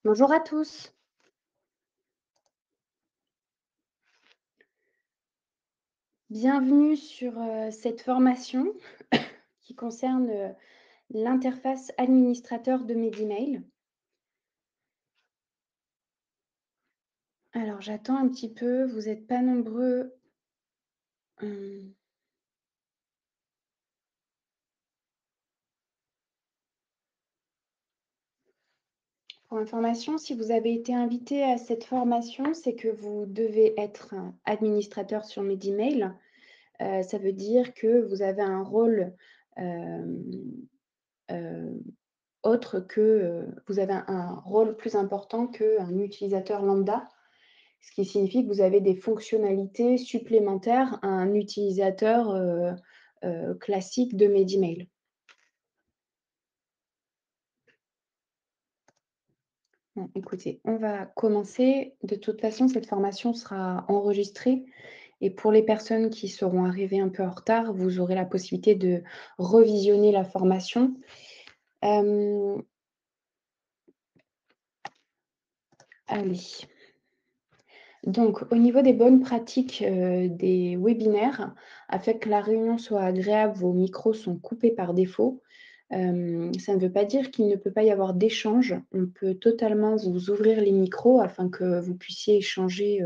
Bonjour à tous, bienvenue sur cette formation qui concerne l'interface administrateur de Medimail. Alors j'attends un petit peu, vous n'êtes pas nombreux. hum, Pour information, si vous avez été invité à cette formation, c'est que vous devez être un administrateur sur Medimail. Ça veut dire que vous avez un rôle euh, euh, autre que, vous avez un rôle plus important qu'un utilisateur lambda. Ce qui signifie que vous avez des fonctionnalités supplémentaires à un utilisateur, classique de Medimail. Bon, écoutez, on va commencer. De toute façon, cette formation sera enregistrée et pour les personnes qui seront arrivées un peu en retard, vous aurez la possibilité de revisionner la formation. Hem, Allez. Donc, au niveau des bonnes pratiques, des webinaires, afin que la réunion soit agréable, vos micros sont coupés par défaut. Ça ne veut pas dire qu'il ne peut pas y avoir d'échange. On peut totalement vous ouvrir les micros afin que vous puissiez échanger,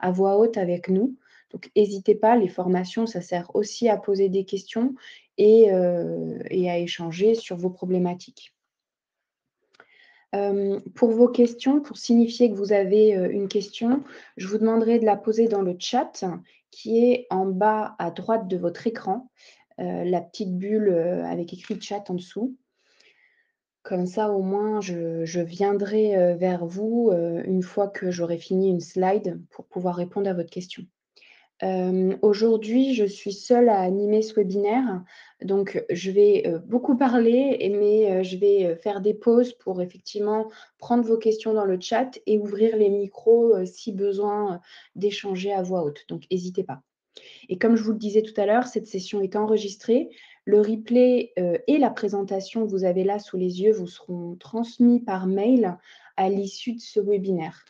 à voix haute avec nous. Donc hésitez pas, les formations, ça sert aussi à poser des questions et à échanger sur vos problématiques. Pour vos questions, pour signifier que vous avez, une question, je vous demanderai de la poser dans le chat qui est en bas à droite de votre écran, la petite bulle, avec écrit «chat» en dessous. Comme ça, au moins, je viendrai, vers vous, une fois que j'aurai fini une slide pour pouvoir répondre à votre question. Aujourd'hui, je suis seule à animer ce webinaire, donc je vais, beaucoup parler mais je vais, faire des pauses pour effectivement prendre vos questions dans le chat et ouvrir les micros, si besoin, d'échanger à voix haute, donc n'hésitez pas. Et comme je vous le disais tout à l'heure, cette session est enregistrée. Le replay, et la présentation que vous avez là sous les yeux vous seront transmis par mail à l'issue de ce webinaire.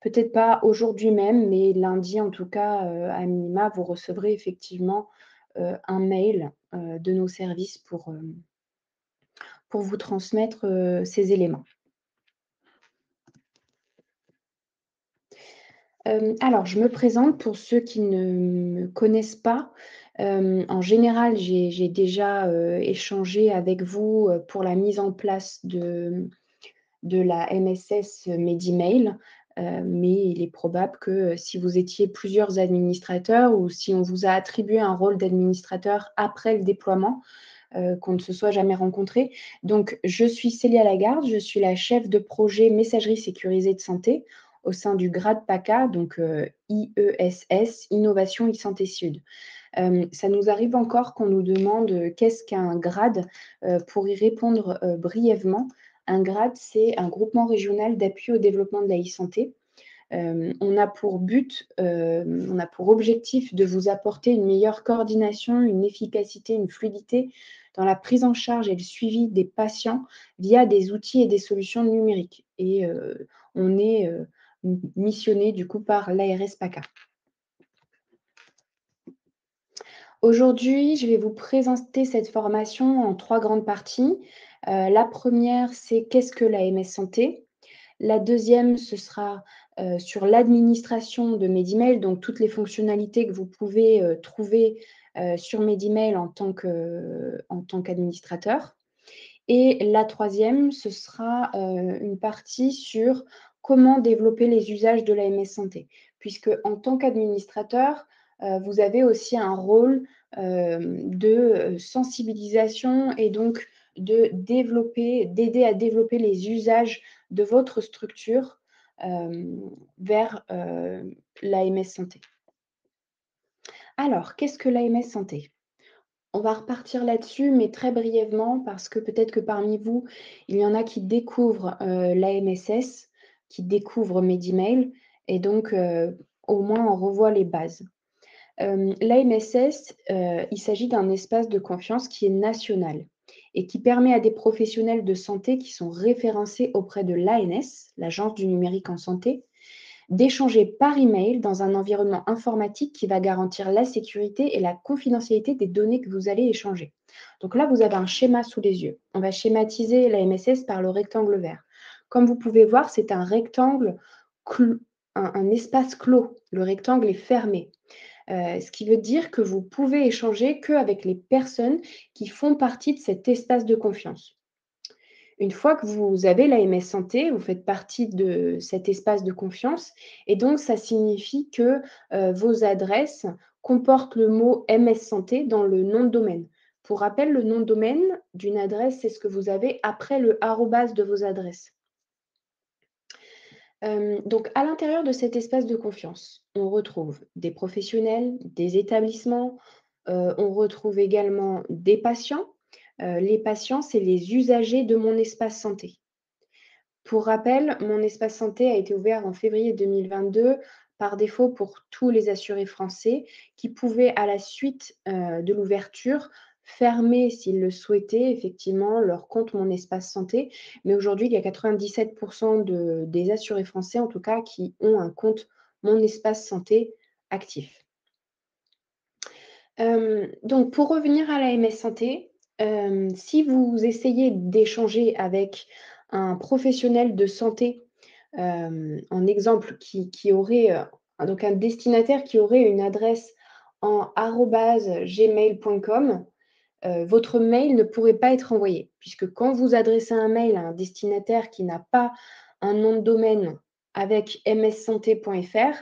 Peut-être pas aujourd'hui même, mais lundi en tout cas, à minima, vous recevrez effectivement, un mail, de nos services pour vous transmettre, ces éléments. Alors je me présente pour ceux qui ne me connaissent pas. En général, j'ai déjà, échangé avec vous, pour la mise en place de la MSS Medimail, mais il est probable que, si vous étiez plusieurs administrateurs ou si on vous a attribué un rôle d'administrateur après le déploiement, qu'on ne se soit jamais rencontrés. Donc je suis Célia Lagarde, je suis la chef de projet messagerie sécurisée de santé au sein du GRAD PACA, donc IESS, Innovation e-Santé Sud. Ça nous arrive encore qu'on nous demande, qu'est-ce qu'un GRAD? Pour y répondre, brièvement, un GRAD, c'est un groupement régional d'appui au développement de la e-santé. On a pour objectif de vous apporter une meilleure coordination, une efficacité, une fluidité dans la prise en charge et le suivi des patients via des outils et des solutions numériques et on est, missionné du coup par l'ARS PACA. Aujourd'hui, je vais vous présenter cette formation en 3 grandes parties. La première, c'est qu'est-ce que la l'AMS Santé? La deuxième, ce sera, sur l'administration de Medimail, donc toutes les fonctionnalités que vous pouvez, trouver, sur Medimail en tant qu'administrateur. Et la troisième, ce sera, une partie sur comment développer les usages de l'AMS Santé. Puisque en tant qu'administrateur, vous avez aussi un rôle, de, sensibilisation et donc d'aider à développer les usages de votre structure, vers, l'AMS Santé. Alors, qu'est-ce que l'AMS Santé? On va repartir là-dessus, mais très brièvement, parce que peut-être que parmi vous, il y en a qui découvrent, l'AMSS, qui découvrent Medimail et donc au moins on revoit les bases. L'AMSS, il s'agit d'un espace de confiance qui est national et qui permet à des professionnels de santé qui sont référencés auprès de l'ANS, l'Agence du numérique en santé, d'échanger par email dans un environnement informatique qui va garantir la sécurité et la confidentialité des données que vous allez échanger. Donc là, vous avez un schéma sous les yeux. On va schématiser la MSS par le rectangle vert. Comme vous pouvez voir, c'est un rectangle, un espace clos. Le rectangle est fermé. Ce qui veut dire que vous pouvez échanger qu'avec les personnes qui font partie de cet espace de confiance. Une fois que vous avez l'AMS Santé, vous faites partie de cet espace de confiance et donc ça signifie que, vos adresses comportent le mot MS Santé dans le nom de domaine. Pour rappel, le nom de domaine d'une adresse, c'est ce que vous avez après le arrobase de vos adresses. Donc à l'intérieur de cet espace de confiance, on retrouve des professionnels, des établissements, on retrouve également des patients. Les patients, c'est les usagers de mon espace santé. Pour rappel, mon espace santé a été ouvert en février 2022 par défaut pour tous les assurés français qui pouvaient, à la suite de l'ouverture, fermer, s'ils le souhaitaient, effectivement, leur compte Mon Espace Santé. Mais aujourd'hui, il y a 97% des assurés français, en tout cas, qui ont un compte Mon Espace Santé actif. Donc, pour revenir à la MS Santé, si vous essayez d'échanger avec un professionnel de santé, en exemple qui aurait, donc un destinataire qui aurait une adresse en @gmail.com, votre mail ne pourrait pas être envoyé. Puisque quand vous adressez un mail à un destinataire qui n'a pas un nom de domaine avec mssanté.fr,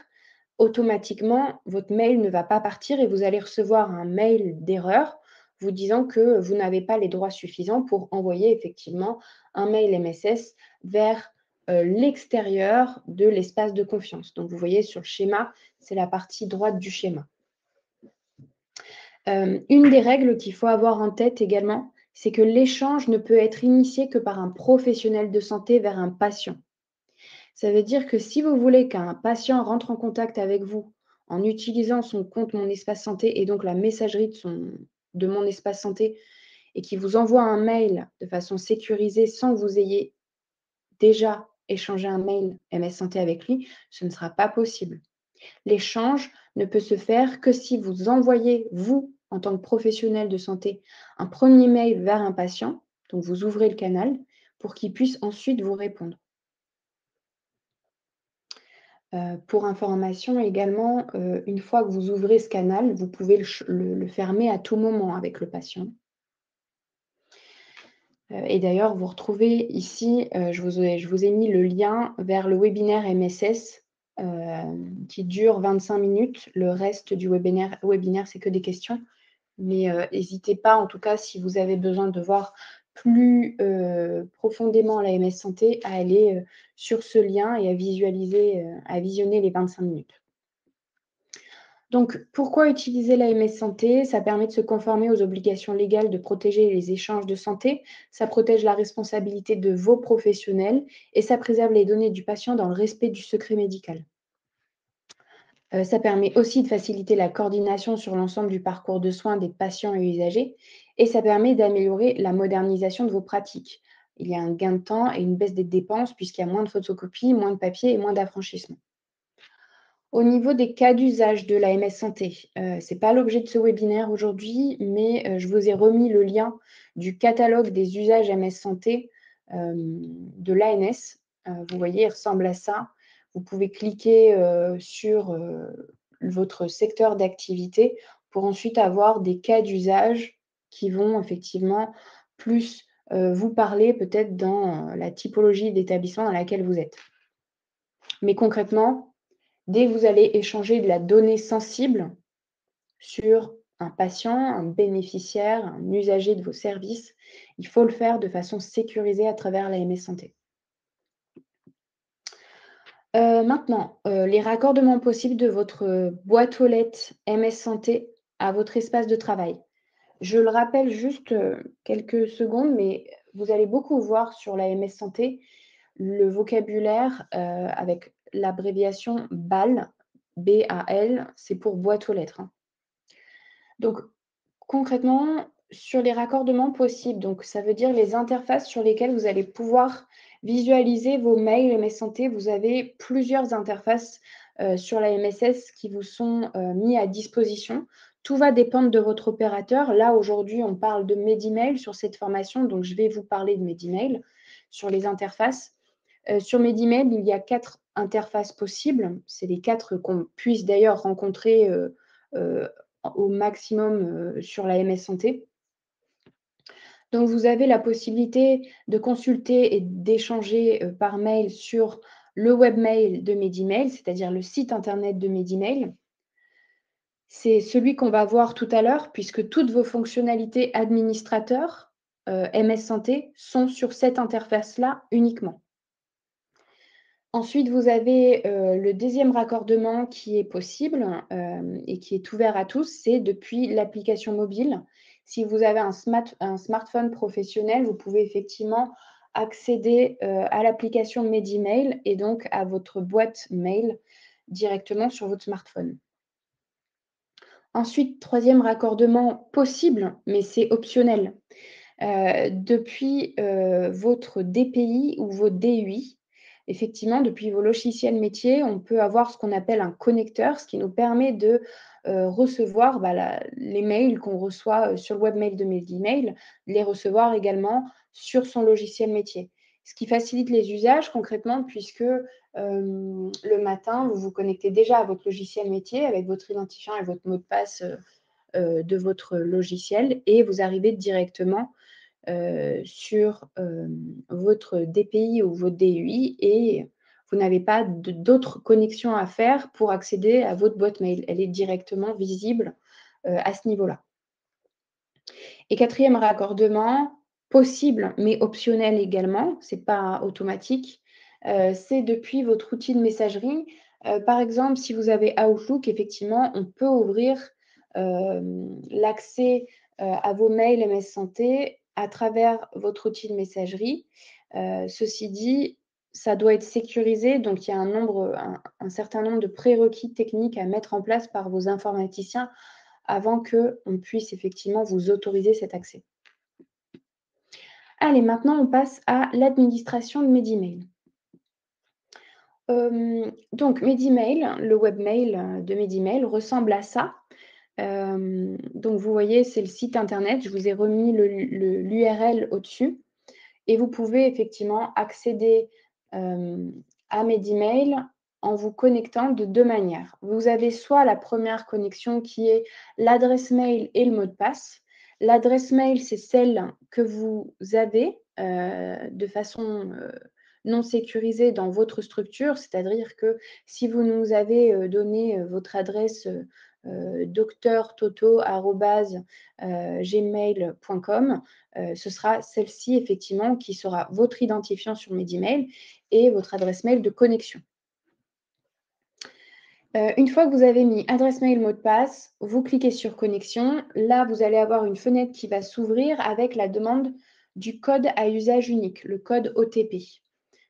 automatiquement, votre mail ne va pas partir et vous allez recevoir un mail d'erreur vous disant que vous n'avez pas les droits suffisants pour envoyer effectivement un mail MSS vers l'extérieur de l'espace de confiance. Donc, vous voyez sur le schéma, c'est la partie droite du schéma. Une des règles qu'il faut avoir en tête également, c'est que l'échange ne peut être initié que par un professionnel de santé vers un patient. Ça veut dire que si vous voulez qu'un patient rentre en contact avec vous en utilisant son compte Mon Espace Santé et donc la messagerie de Mon Espace Santé et qui vous envoie un mail de façon sécurisée sans que vous ayez déjà échangé un mail MS Santé avec lui, ce ne sera pas possible. L'échange ne peut se faire que si vous envoyez, vous, en tant que professionnel de santé, un premier mail vers un patient, donc vous ouvrez le canal, pour qu'il puisse ensuite vous répondre. Pour information également, une fois que vous ouvrez ce canal, vous pouvez le fermer à tout moment avec le patient. Et d'ailleurs, vous retrouvez ici, je vous ai mis le lien vers le webinaire MSS, qui dure 25 minutes. Le reste du webinaire, c'est que des questions. Mais, hésitez pas, en tout cas, si vous avez besoin de voir plus, profondément la MS Santé, à aller, sur ce lien et à visionner les 25 minutes. Donc, pourquoi utiliser l'AMS Santé? Ça permet de se conformer aux obligations légales de protéger les échanges de santé, ça protège la responsabilité de vos professionnels et ça préserve les données du patient dans le respect du secret médical. Ça permet aussi de faciliter la coordination sur l'ensemble du parcours de soins des patients et usagers et ça permet d'améliorer la modernisation de vos pratiques. Il y a un gain de temps et une baisse des dépenses puisqu'il y a moins de photocopies, moins de papier et moins d'affranchissement. Au niveau des cas d'usage de la MS Santé, ce n'est pas l'objet de ce webinaire aujourd'hui, mais je vous ai remis le lien du catalogue des usages MS Santé, de l'ANS. Vous voyez, il ressemble à ça. Vous pouvez cliquer, sur, votre secteur d'activité pour ensuite avoir des cas d'usage qui vont effectivement plus, vous parler peut-être dans, la typologie d'établissement dans laquelle vous êtes. Mais concrètement, dès que vous allez échanger de la donnée sensible sur un patient, un bénéficiaire, un usager de vos services, il faut le faire de façon sécurisée à travers la MS Santé. Maintenant, les raccordements possibles de votre boîte aux lettres MS Santé à votre espace de travail. Je le rappelle juste, quelques secondes, mais vous allez beaucoup voir sur la MS Santé le vocabulaire, avec l'abréviation BAL, B-A-L, c'est pour boîte aux lettres, hein. Donc concrètement, sur les raccordements possibles, donc ça veut dire les interfaces sur lesquelles vous allez pouvoir visualiser vos mails MS Santé. Vous avez plusieurs interfaces, sur la MSS qui vous sont, mis à disposition. Tout va dépendre de votre opérateur. Là, aujourd'hui, on parle de Medimail sur cette formation, donc je vais vous parler de Medimail sur les interfaces. Sur Medimail, il y a 4 interfaces possibles. C'est les 4 qu'on puisse d'ailleurs rencontrer, heu, au maximum, sur la MS Santé. Donc vous avez la possibilité de consulter et d'échanger, par mail sur le webmail de Medimail, c'est-à-dire le site internet de Medimail. C'est celui qu'on va voir tout à l'heure puisque toutes vos fonctionnalités administrateurs, MS Santé sont sur cette interface-là uniquement. Ensuite, vous avez, le deuxième raccordement qui est possible, et qui est ouvert à tous, c'est depuis l'application mobile. Si vous avez un smartphone professionnel, vous pouvez effectivement accéder, à l'application Medimail et donc à votre boîte mail directement sur votre smartphone. Ensuite, troisième raccordement possible, mais c'est optionnel, depuis, votre DPI ou votre DUI. Effectivement, depuis vos logiciels métiers, on peut avoir ce qu'on appelle un connecteur, ce qui nous permet de, recevoir, bah, les mails qu'on reçoit, sur le webmail de Medimail, les recevoir également sur son logiciel métier. Ce qui facilite les usages concrètement puisque, le matin, vous vous connectez déjà à votre logiciel métier avec votre identifiant et votre mot de passe, de votre logiciel et vous arrivez directement, sur, votre DPI ou votre DUI et vous n'avez pas d'autres connexions à faire pour accéder à votre boîte mail. Elle est directement visible, à ce niveau-là. Et quatrième raccordement, possible mais optionnel également, c'est pas automatique, c'est depuis votre outil de messagerie. Par exemple, si vous avez Outlook, effectivement, on peut ouvrir, l'accès, à vos mails MS Santé à travers votre outil de messagerie. Ceci dit, ça doit être sécurisé, donc il y a un certain nombre de prérequis techniques à mettre en place par vos informaticiens avant qu'on puisse effectivement vous autoriser cet accès. Allez, maintenant on passe à l'administration de Medimail. Donc Medimail, le webmail, de Medimail ressemble à ça. Donc vous voyez, c'est le site internet, je vous ai remis l'URL au-dessus et vous pouvez effectivement accéder, à Medimail en vous connectant de 2 manières. Vous avez soit la première connexion qui est l'adresse mail et le mot de passe. L'adresse mail, c'est celle que vous avez, de façon, non sécurisée dans votre structure. C'est-à-dire que si vous nous avez, donné, votre adresse, docteurtoto@gmail.com, ce sera celle-ci effectivement qui sera votre identifiant sur Medimail et votre adresse mail de connexion. Une fois que vous avez mis adresse mail, mot de passe, vous cliquez sur connexion. Là, vous allez avoir une fenêtre qui va s'ouvrir avec la demande du code à usage unique, le code OTP,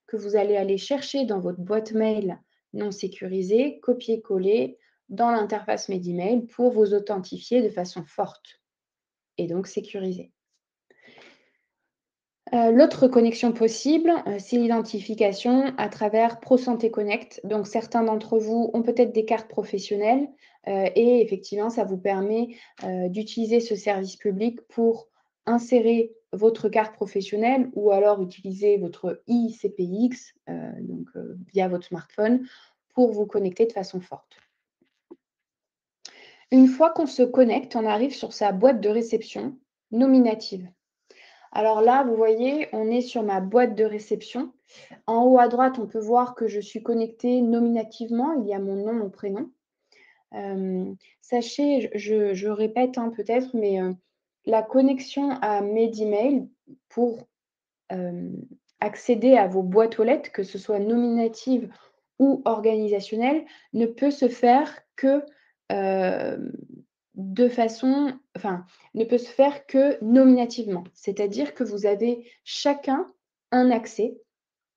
que vous allez aller chercher dans votre boîte mail non sécurisée, copier-coller dans l'interface Medimail pour vous authentifier de façon forte et donc sécurisée. L'autre connexion possible, c'est l'identification à travers ProSanté Connect. Donc certains d'entre vous ont peut-être des cartes professionnelles, et effectivement, ça vous permet, d'utiliser ce service public pour insérer votre carte professionnelle ou alors utiliser votre ICPX, via votre smartphone pour vous connecter de façon forte. Une fois qu'on se connecte, on arrive sur sa boîte de réception nominative. Alors là, vous voyez, on est sur ma boîte de réception. En haut à droite, on peut voir que je suis connectée nominativement. Il y a mon nom, mon prénom. Sachez, je répète, hein, peut-être, mais la connexion à Medimail pour hem, accéder à vos boîtes aux lettres, que ce soit nominative ou organisationnelle, ne peut se faire que, hem, de façon enfin, ne peut se faire que nominativement. C'est-à-dire que vous avez chacun un accès,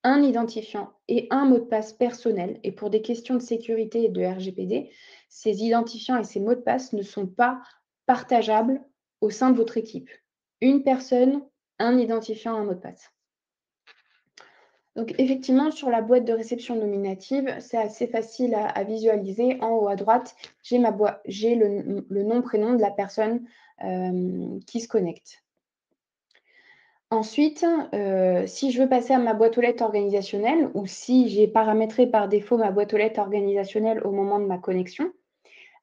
un identifiant et un mot de passe personnel et pour des questions de sécurité et de RGPD, ces identifiants et ces mots de passe ne sont pas partageables au sein de votre équipe. Une personne, un identifiant, un mot de passe. Donc effectivement, sur la boîte de réception nominative, c'est assez facile à visualiser. En haut à droite, j'ai le nom, prénom de la personne qui se connecte. Ensuite, si je veux passer à ma boîte aux lettres organisationnelle ou si j'ai paramétré par défaut ma boîte aux lettres organisationnelle au moment de ma connexion,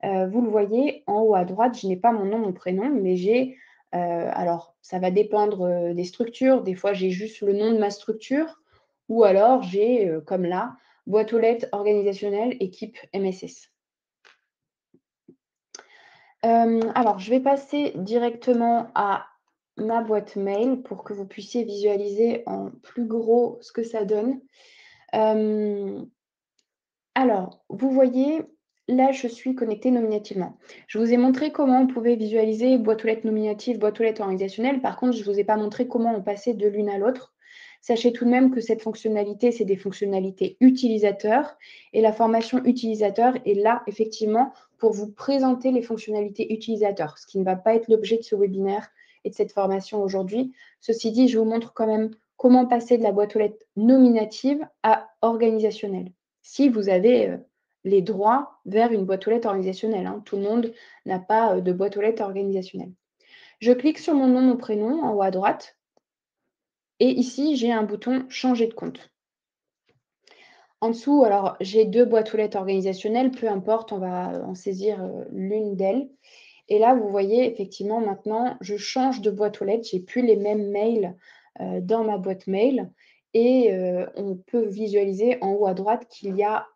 vous le voyez en haut à droite, je n'ai pas mon nom, mon prénom, mais j'ai, alors ça va dépendre, des structures. Des fois, j'ai juste le nom de ma structure ou alors j'ai, comme là, boîte aux lettres organisationnelle équipe MSS. Alors je vais passer directement à ma boîte mail pour que vous puissiez visualiser en plus gros ce que ça donne. Alors, vous voyez, là, je suis connectée nominativement. Je vous ai montré comment on pouvait visualiser boîte aux lettres nominative, boîte aux lettres organisationnelle. Par contre, je ne vous ai pas montré comment on passait de l'une à l'autre. Sachez tout de même que cette fonctionnalité, c'est des fonctionnalités utilisateurs et la formation utilisateur est là, effectivement, pour vous présenter les fonctionnalités utilisateurs, ce qui ne va pas être l'objet de ce webinaire et de cette formation aujourd'hui. Ceci dit, je vous montre quand même comment passer de la boîte aux lettres nominative à organisationnelle si vous avez les droits vers une boîte aux lettres organisationnelle. Hein. Tout le monde n'a pas de boîte aux lettres organisationnelle. Je clique sur mon nom, mon prénom en haut à droite. Et ici, j'ai un bouton Changer de compte. En dessous, alors j'ai deux boîtes aux lettres organisationnelles, peu importe, on va en saisir l'une d'elles. Et là, vous voyez, effectivement, maintenant, je change de boîte aux lettres. Je n'ai plus les mêmes mails dans ma boîte mail. Et on peut visualiser en haut à droite qu'il y a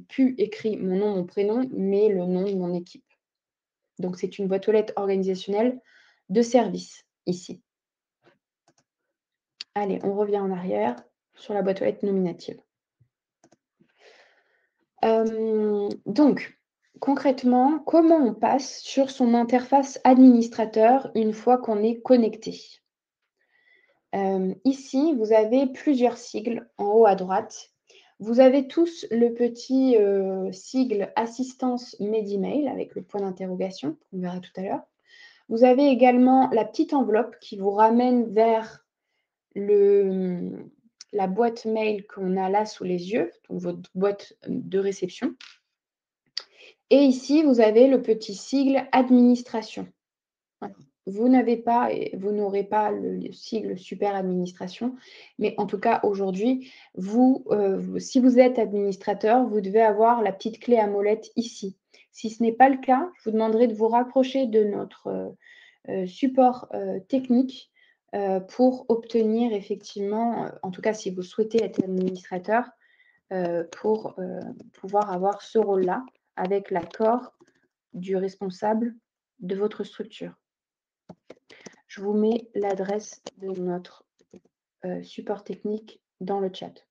plus écrit mon nom, mon prénom, mais le nom de mon équipe. Donc, c'est une boîte aux lettres organisationnelle de service, ici. Allez, on revient en arrière sur la boîte aux lettres nominative. Donc, concrètement, comment on passe sur son interface administrateur une fois qu'on est connecté? Ici, vous avez plusieurs sigles en haut à droite. Vous avez tous le petit sigle Assistance Medimail avec le point d'interrogation, on verra tout à l'heure. Vous avez également la petite enveloppe qui vous ramène vers la boîte mail qu'on a là sous les yeux, donc votre boîte de réception. Et ici, vous avez le petit sigle Administration. Vous n'aurez pas le sigle super administration, mais en tout cas aujourd'hui, si vous êtes administrateur, vous devez avoir la petite clé à molette ici. Si ce n'est pas le cas, je vous demanderai de vous rapprocher de notre support technique pour obtenir effectivement, en tout cas si vous souhaitez être administrateur, pour pouvoir avoir ce rôle-là avec l'accord du responsable de votre structure. Je vous mets l'adresse de notre support technique dans le chat.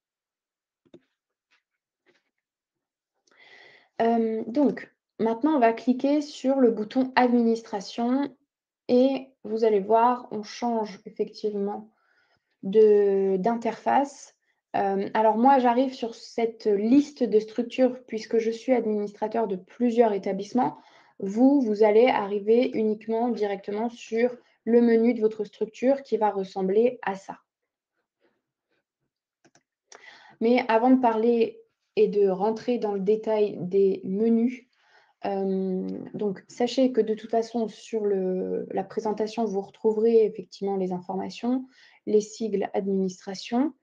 Donc, maintenant, on va cliquer sur le bouton Administration et vous allez voir, on change effectivement d'interface. Alors moi, j'arrive sur cette liste de structures puisque je suis administrateur de plusieurs établissements. Vous allez arriver uniquement directement sur le menu de votre structure qui va ressembler à ça. Mais avant de parler et de rentrer dans le détail des menus, donc sachez que de toute façon, sur la présentation, vous retrouverez effectivement les informations, les sigles administration,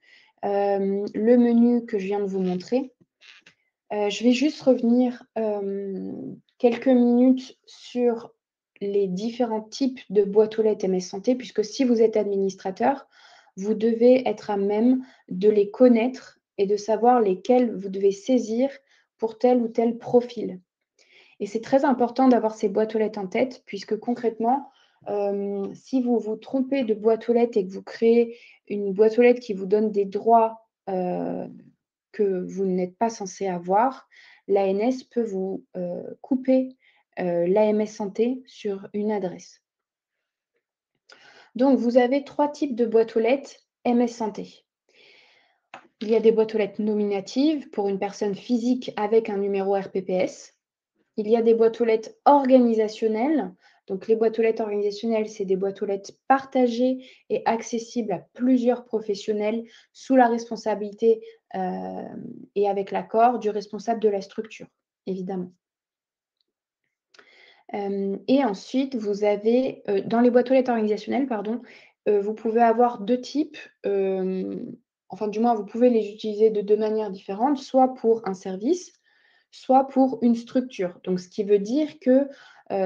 le menu que je viens de vous montrer. Je vais juste revenir quelques minutes sur les différents types de boîtes aux lettres MS Santé, puisque si vous êtes administrateur, vous devez être à même de les connaître et de savoir lesquels vous devez saisir pour tel ou tel profil. Et c'est très important d'avoir ces boîtes aux lettres en tête, puisque concrètement, si vous vous trompez de boîte aux lettres et que vous créez une boîte aux lettres qui vous donne des droits que vous n'êtes pas censé avoir, l'ANS peut vous couper l'AMS Santé sur une adresse. Donc, vous avez trois types de boîtes aux lettres MS Santé. Il y a des boîtes aux lettres nominatives pour une personne physique avec un numéro RPPS. Il y a des boîtes aux lettres organisationnelles. Donc les boîtes aux lettres organisationnelles, c'est des boîtes aux lettres partagées et accessibles à plusieurs professionnels sous la responsabilité et avec l'accord du responsable de la structure, évidemment. Et ensuite, vous avez, dans les boîtes aux lettres organisationnelles, pardon, vous pouvez avoir 2 types, enfin du moins vous pouvez les utiliser de 2 manières différentes, soit pour un service, soit pour une structure. Donc ce qui veut dire que,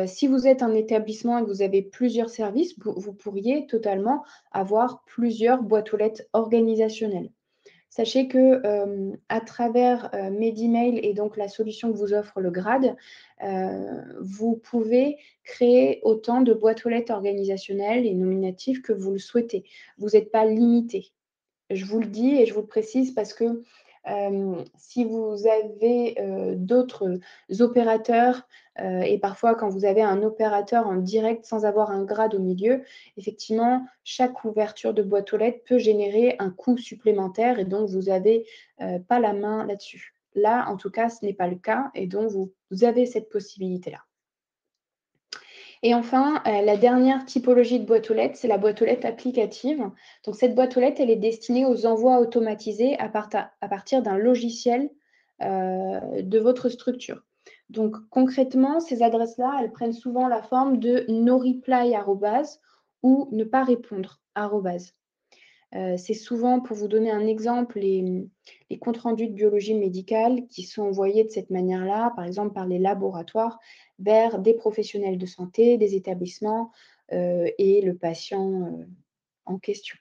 si vous êtes un établissement et que vous avez plusieurs services, vous pourriez totalement avoir plusieurs boîtes aux lettres organisationnelles. Sachez que, à travers, Medimail et donc la solution que vous offre le Grade, vous pouvez créer autant de boîtes aux lettres organisationnelles et nominatives que vous le souhaitez. Vous n'êtes pas limité. Je vous le dis et je vous le précise parce que, si vous avez, d'autres opérateurs, et parfois quand vous avez un opérateur en direct sans avoir un grade au milieu, effectivement, chaque ouverture de boîte aux lettres peut générer un coût supplémentaire et donc vous avez, pas la main là-dessus. Là, en tout cas, ce n'est pas le cas et donc vous avez cette possibilité-là. Et enfin, la dernière typologie de boîte aux lettres, c'est la boîte aux lettres applicative. Donc cette boîte aux lettres, elle est destinée aux envois automatisés à partir d'un logiciel, de votre structure. Donc concrètement, ces adresses-là, elles prennent souvent la forme de no reply arrobase ou ne pas répondre arrobase. C'est souvent, pour vous donner un exemple, les comptes rendus de biologie médicale qui sont envoyés de cette manière-là, par exemple par les laboratoires, vers des professionnels de santé, des établissements, et le patient, en question.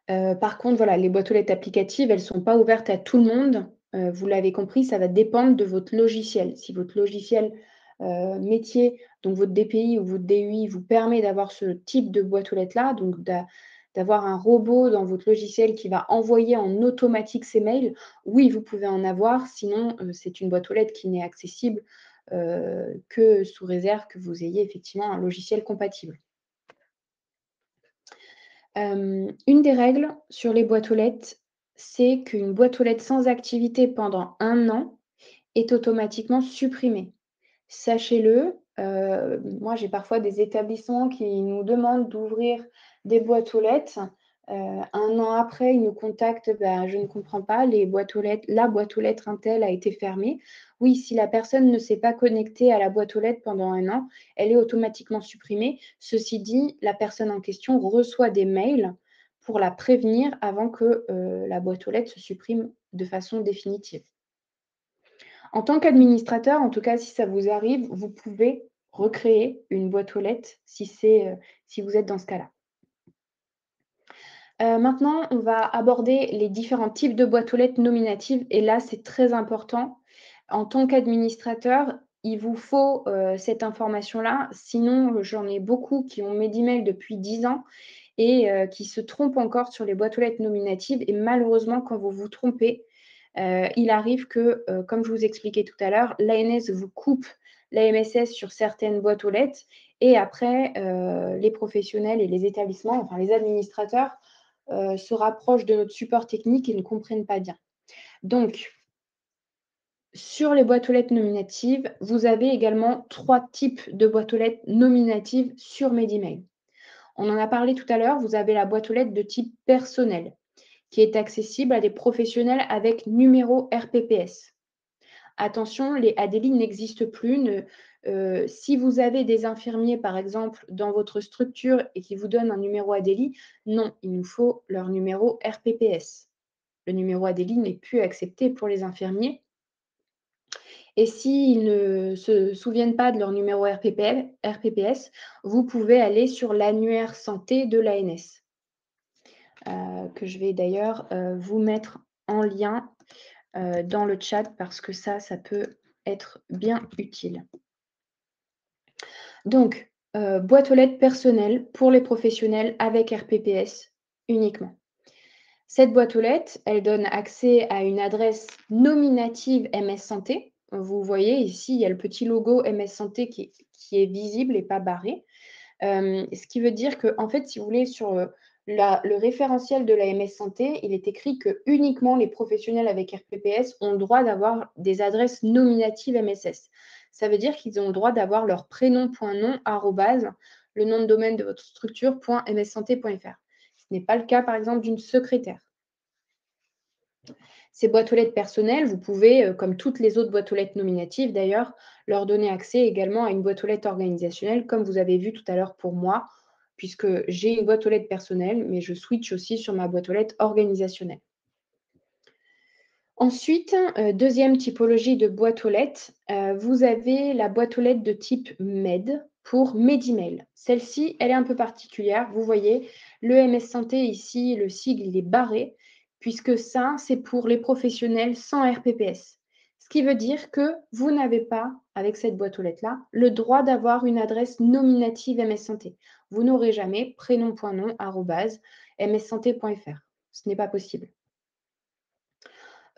Par contre, voilà, les boîtes aux lettres applicatives, elles ne sont pas ouvertes à tout le monde. Vous l'avez compris, ça va dépendre de votre logiciel. Si votre logiciel, métier, donc votre DPI ou votre DUI vous permet d'avoir ce type de boîte aux lettres-là, donc d'avoir un robot dans votre logiciel qui va envoyer en automatique ces mails, oui, vous pouvez en avoir. Sinon, c'est une boîte aux lettres qui n'est accessible, que sous réserve que vous ayez effectivement un logiciel compatible. Une des règles sur les boîtes aux lettres, c'est qu'une boîte aux lettres sans activité pendant 1 an est automatiquement supprimée. Sachez-le, moi j'ai parfois des établissements qui nous demandent d'ouvrir des boîtes aux lettres. 1 an après, ils nous contactent: «Bah, je ne comprends pas, les boîtes aux lettres la boîte aux lettres untel a été fermée». Oui, si la personne ne s'est pas connectée à la boîte aux lettres pendant 1 an, elle est automatiquement supprimée. Ceci dit, la personne en question reçoit des mails pour la prévenir avant que, la boîte aux lettres se supprime de façon définitive. En tant qu'administrateur, en tout cas, si ça vous arrive, vous pouvez recréer une boîte aux lettres si vous êtes dans ce cas-là. Maintenant, on va aborder les différents types de boîtes aux lettres nominatives et là, c'est très important. En tant qu'administrateur, il vous faut, cette information-là, sinon, j'en ai beaucoup qui ont Medimail depuis 10 ans et qui se trompent encore sur les boîtes aux lettres nominatives et malheureusement, quand vous vous trompez, il arrive que, comme je vous expliquais tout à l'heure, l'ANS vous coupe la MSS sur certaines boîtes aux lettres et après, les professionnels et les établissements, enfin les administrateurs, se rapprochent de notre support technique et ne comprennent pas bien. Donc, sur les boîtes aux lettres nominatives, vous avez également 3 types de boîtes aux lettres nominatives sur Medimail. On en a parlé tout à l'heure, vous avez la boîte aux lettres de type personnel, qui est accessible à des professionnels avec numéro RPPS. Attention, les ADELI n'existent plus. Si vous avez des infirmiers, par exemple, dans votre structure et qui vous donnent un numéro ADELI, non, il nous faut leur numéro RPPS. Le numéro ADELI n'est plus accepté pour les infirmiers. Et s'ils ne se souviennent pas de leur numéro RPPS, vous pouvez aller sur l'annuaire santé de l'ANS, que je vais d'ailleurs vous mettre en lien dans le chat parce que ça peut être bien utile. Donc, boîte aux lettres personnelle pour les professionnels avec RPPS uniquement. Cette boîte aux lettres, elle donne accès à une adresse nominative MS Santé. Vous voyez ici, il y a le petit logo MS Santé qui est visible et pas barré. Ce qui veut dire qu'en fait, si vous voulez, sur, le référentiel de la MS Santé, il est écrit que uniquement les professionnels avec RPPS ont le droit d'avoir des adresses nominatives MSS. Ça veut dire qu'ils ont le droit d'avoir leur prénom.nom arrobase le nom de domaine de votre structure.mssanté.fr. Ce n'est pas le cas, par exemple, d'une secrétaire. Ces boîtes aux lettres personnelles, vous pouvez, comme toutes les autres boîtes aux lettres nominatives d'ailleurs, leur donner accès également à une boîte aux lettres organisationnelle, comme vous avez vu tout à l'heure pour moi, puisque j'ai une boîte aux lettres personnelle, mais je switch aussi sur ma boîte aux lettres organisationnelle. Ensuite, deuxième typologie de boîte aux lettres, vous avez la boîte aux lettres de type MED pour Medemail. Celle-ci, elle est un peu particulière. Vous voyez, le MS Santé ici, le sigle, il est barré, puisque ça, c'est pour les professionnels sans RPPS. Ce qui veut dire que vous n'avez pas, avec cette boîte aux lettres-là, le droit d'avoir une adresse nominative MS Santé. Vous n'aurez jamais prénom.nom arobase mssanté.fr. Ce n'est pas possible.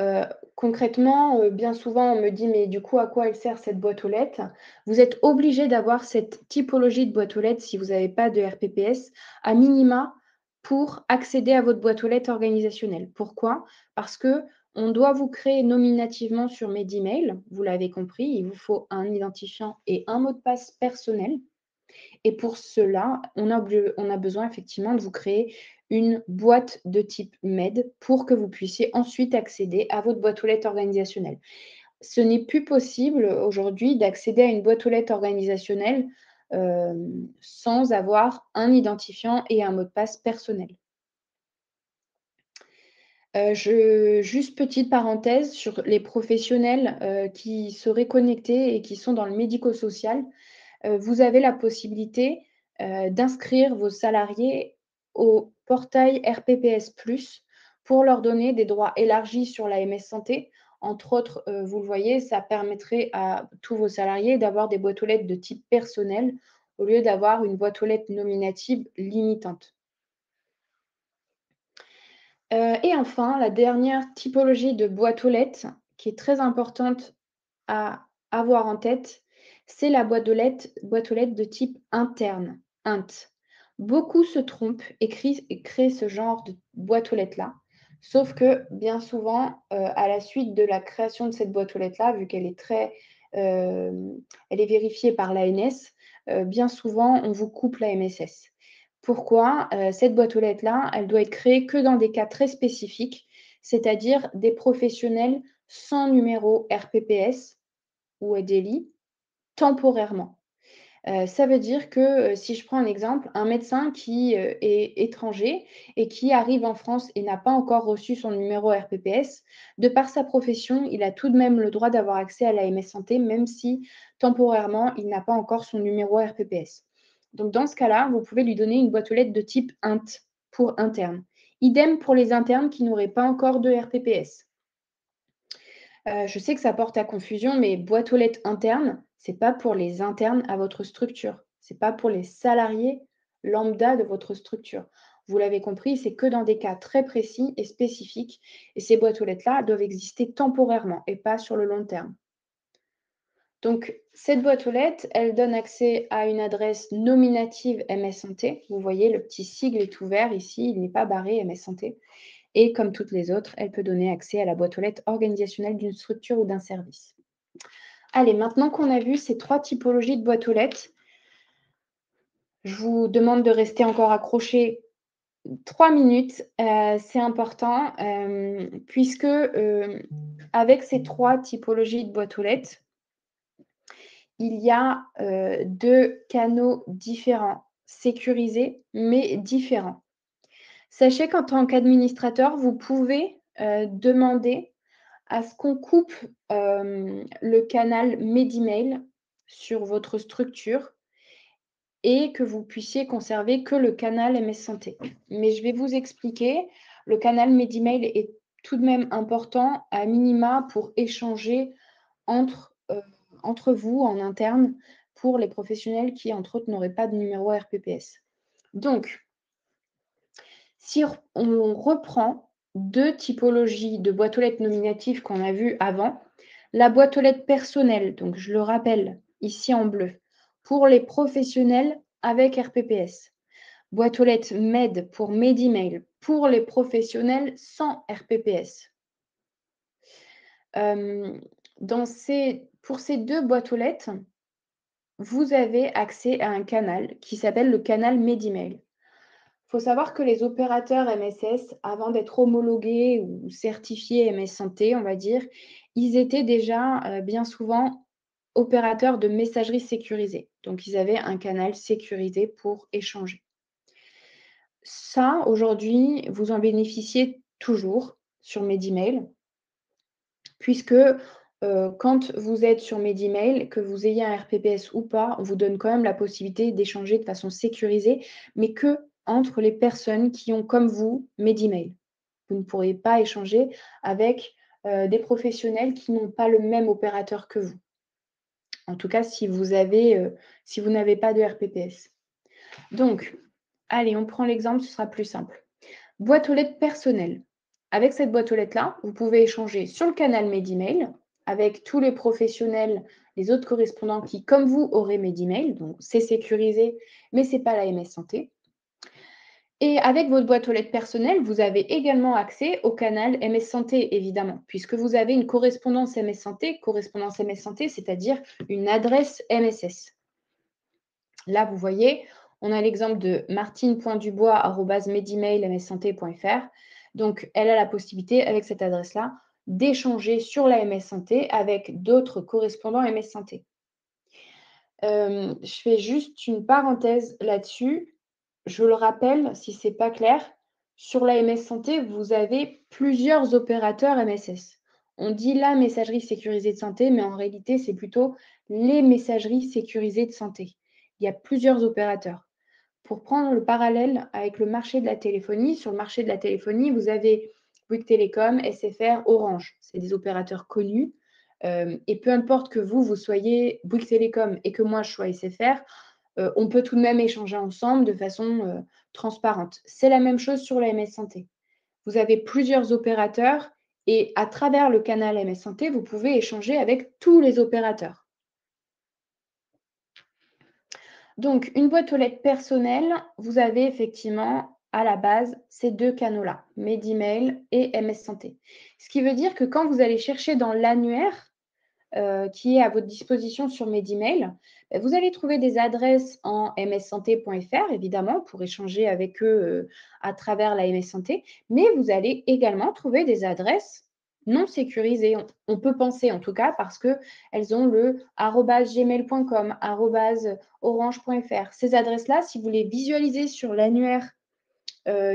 Heu, concrètement, bien souvent, on me dit: «Mais du coup, à quoi elle sert cette boîte aux lettres?» Vous êtes obligé d'avoir cette typologie de boîte aux lettres si vous n'avez pas de RPPS, à minima, pour accéder à votre boîte aux lettres organisationnelle. Pourquoi? Parce qu'on doit vous créer nominativement sur Medemail, vous l'avez compris, il vous faut un identifiant et un mot de passe personnel. Et pour cela, on a besoin effectivement de vous créer une boîte de type MED pour que vous puissiez ensuite accéder à votre boîte aux lettres organisationnelle. Ce n'est plus possible aujourd'hui d'accéder à une boîte aux lettres organisationnelle, sans avoir un identifiant et un mot de passe personnel. Juste petite parenthèse sur les professionnels, qui seraient connectés et qui sont dans le médico-social. Vous avez la possibilité, d'inscrire vos salariés au portail RPPS+ pour leur donner des droits élargis sur la MS Santé. Entre autres, vous le voyez, ça permettrait à tous vos salariés d'avoir des boîtes aux lettres de type personnel au lieu d'avoir une boîte aux lettres nominative limitante. Et enfin, la dernière typologie de boîte aux lettres qui est très importante à avoir en tête, c'est la boîte aux lettres de type interne, int. Beaucoup se trompent et créent ce genre de boîte aux lettres-là. Sauf que bien souvent, à la suite de la création de cette boîte aux lettres-là, vu qu'elle est elle est vérifiée par l'ANS, bien souvent on vous coupe la MSS. Pourquoi? Cette boîte aux lettres-là, elle doit être créée que dans des cas très spécifiques, c'est-à-dire des professionnels sans numéro RPPS ou EDELI temporairement. Ça veut dire que, si je prends un exemple, un médecin qui, est étranger et qui arrive en France et n'a pas encore reçu son numéro RPPS, de par sa profession, il a tout de même le droit d'avoir accès à l'AMS Santé, même si temporairement, il n'a pas encore son numéro RPPS. Donc dans ce cas-là, vous pouvez lui donner une boîte aux lettres de type int pour interne. Idem pour les internes qui n'auraient pas encore de RPPS. Je sais que ça porte à confusion, mais boîte aux lettres interne, c'est pas pour les internes à votre structure. C'est pas pour les salariés lambda de votre structure. Vous l'avez compris, c'est que dans des cas très précis et spécifiques et ces boîtes aux lettres-là doivent exister temporairement et pas sur le long terme. Donc cette boîte aux lettres, elle donne accès à une adresse nominative MS Santé. Vous voyez, le petit sigle est ouvert ici, il n'est pas barré MS Santé. Et comme toutes les autres, elle peut donner accès à la boîte aux lettres organisationnelle d'une structure ou d'un service. Allez, maintenant qu'on a vu ces 3 typologies de boîtes aux lettres, je vous demande de rester encore accrochés 3 minutes, c'est important, puisque, avec ces 3 typologies de boîtes aux lettres, il y a, 2 canaux différents, sécurisés mais différents. Sachez qu'en tant qu'administrateur, vous pouvez, demander à ce qu'on coupe, le canal Medemail sur votre structure et que vous puissiez conserver que le canal MS Santé. Mais je vais vous expliquer, le canal Medemail est tout de même important à minima pour échanger entre, entre vous en interne pour les professionnels qui, entre autres, n'auraient pas de numéro RPPS. Donc, si on reprend 2 typologies de boîtes aux lettres nominatives qu'on a vues avant, la boîte aux lettres personnelle, donc je le rappelle ici en bleu, pour les professionnels avec RPPS. Boîte aux lettres MED pour Medemail pour les professionnels sans RPPS. Pour ces 2 boîtes aux lettres, vous avez accès à un canal qui s'appelle le canal Medemail. Il faut savoir que les opérateurs MSS, avant d'être homologués ou certifiés MS Santé, on va dire, ils étaient déjà, bien souvent opérateurs de messagerie sécurisée. Donc ils avaient un canal sécurisé pour échanger. Ça, aujourd'hui, vous en bénéficiez toujours sur Medemail puisque, quand vous êtes sur Medemail, que vous ayez un RPPS ou pas, on vous donne quand même la possibilité d'échanger de façon sécurisée, mais qu'entre les personnes qui ont, comme vous, Medemail. Vous ne pourrez pas échanger avec, des professionnels qui n'ont pas le même opérateur que vous. En tout cas, si vous n'avez pas de RPPS. Donc, allez, on prend l'exemple, ce sera plus simple. Boîte aux lettres personnelle. Avec cette boîte aux lettres-là, vous pouvez échanger sur le canal Medemail avec tous les professionnels, les autres correspondants qui, comme vous, auraient Medemail. Donc, c'est sécurisé, mais ce n'est pas la MS Santé. Et avec votre boîte aux lettres personnelle, vous avez également accès au canal MS Santé, évidemment, puisque vous avez une correspondance MS Santé, c'est-à-dire une adresse MSS. Là, vous voyez, on a l'exemple de martine.dubois@medemail.mssanté.fr. Donc, elle a la possibilité, avec cette adresse-là, d'échanger sur la MS Santé avec d'autres correspondants MS Santé. Je fais juste une parenthèse là-dessus. Je le rappelle, si ce n'est pas clair, sur la MS Santé, vous avez plusieurs opérateurs MSS. On dit la messagerie sécurisée de santé, mais en réalité, c'est plutôt les messageries sécurisées de santé. Il y a plusieurs opérateurs. Pour prendre le parallèle avec le marché de la téléphonie, sur le marché de la téléphonie, vous avez Bouygues Télécom, SFR, Orange. C'est des opérateurs connus. Et peu importe que vous soyez Bouygues Télécom et que moi, je sois SFR, on peut tout de même échanger ensemble de façon transparente. C'est la même chose sur la MS Santé. Vous avez plusieurs opérateurs et à travers le canal MS Santé, vous pouvez échanger avec tous les opérateurs. Donc, une boîte aux lettres personnelle, vous avez effectivement à la base ces 2 canaux-là, Medemail et MS Santé. Ce qui veut dire que quand vous allez chercher dans l'annuaire, qui est à votre disposition sur Medemail, vous allez trouver des adresses en mssanté.fr, évidemment, pour échanger avec eux à travers la MS Santé, mais vous allez également trouver des adresses non sécurisées. On peut penser en tout cas parce qu'elles ont le @gmail.com, @orange.fr. Ces adresses-là, si vous les visualisez sur l'annuaire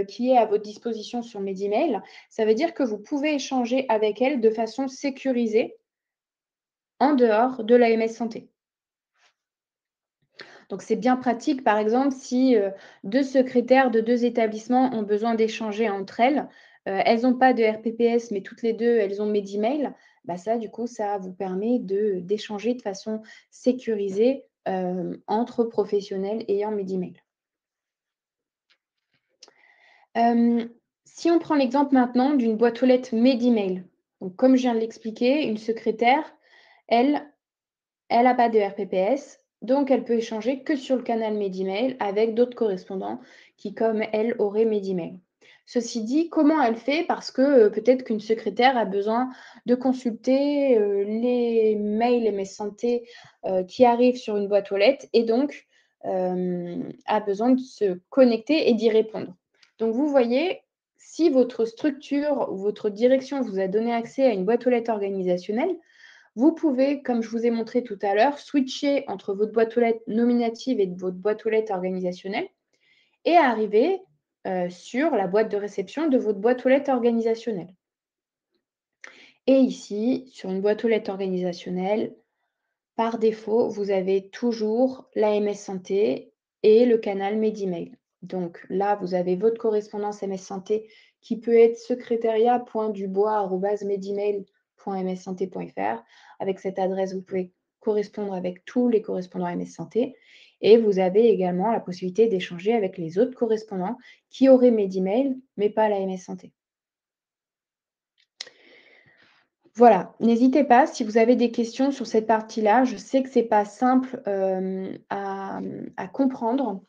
qui est à votre disposition sur Medemail, ça veut dire que vous pouvez échanger avec elles de façon sécurisée en dehors de la MS Santé. Donc c'est bien pratique, par exemple, si, 2 secrétaires de 2 établissements ont besoin d'échanger entre elles, elles n'ont pas de RPPS, mais toutes les 2 elles ont Medemail, bah, ça, du coup, ça vous permet d'échanger de façon sécurisée, entre professionnels ayant Medemail. Si on prend l'exemple maintenant d'une boîte aux lettres Medemail, donc comme je viens de l'expliquer, une secrétaire, elle, elle n'a pas de RPPS, donc elle peut échanger que sur le canal Medemail avec d'autres correspondants qui, comme elle, auraient Medemail. Ceci dit, comment elle fait? Parce que peut-être qu'une secrétaire a besoin de consulter les mails MS Santé qui arrivent sur une boîte aux lettres et donc a besoin de se connecter et d'y répondre. Donc vous voyez, si votre structure ou votre direction vous a donné accès à une boîte aux lettres organisationnelle, vous pouvez, comme je vous ai montré tout à l'heure, switcher entre votre boîte aux lettres nominative et votre boîte aux lettres organisationnelle et arriver sur la boîte de réception de votre boîte aux lettres organisationnelle. Et ici, sur une boîte aux lettres organisationnelle, par défaut, vous avez toujours l'AMS Santé et le canal Medemail. Donc là, vous avez votre correspondance MS Santé qui peut être secrétariat.dubois@medemail.mssanté.fr. Avec cette adresse, vous pouvez correspondre avec tous les correspondants MS Santé. Et vous avez également la possibilité d'échanger avec les autres correspondants qui auraient Medemail, mais pas la MS Santé. Voilà, n'hésitez pas si vous avez des questions sur cette partie-là. Je sais que c'est pas simple, à comprendre.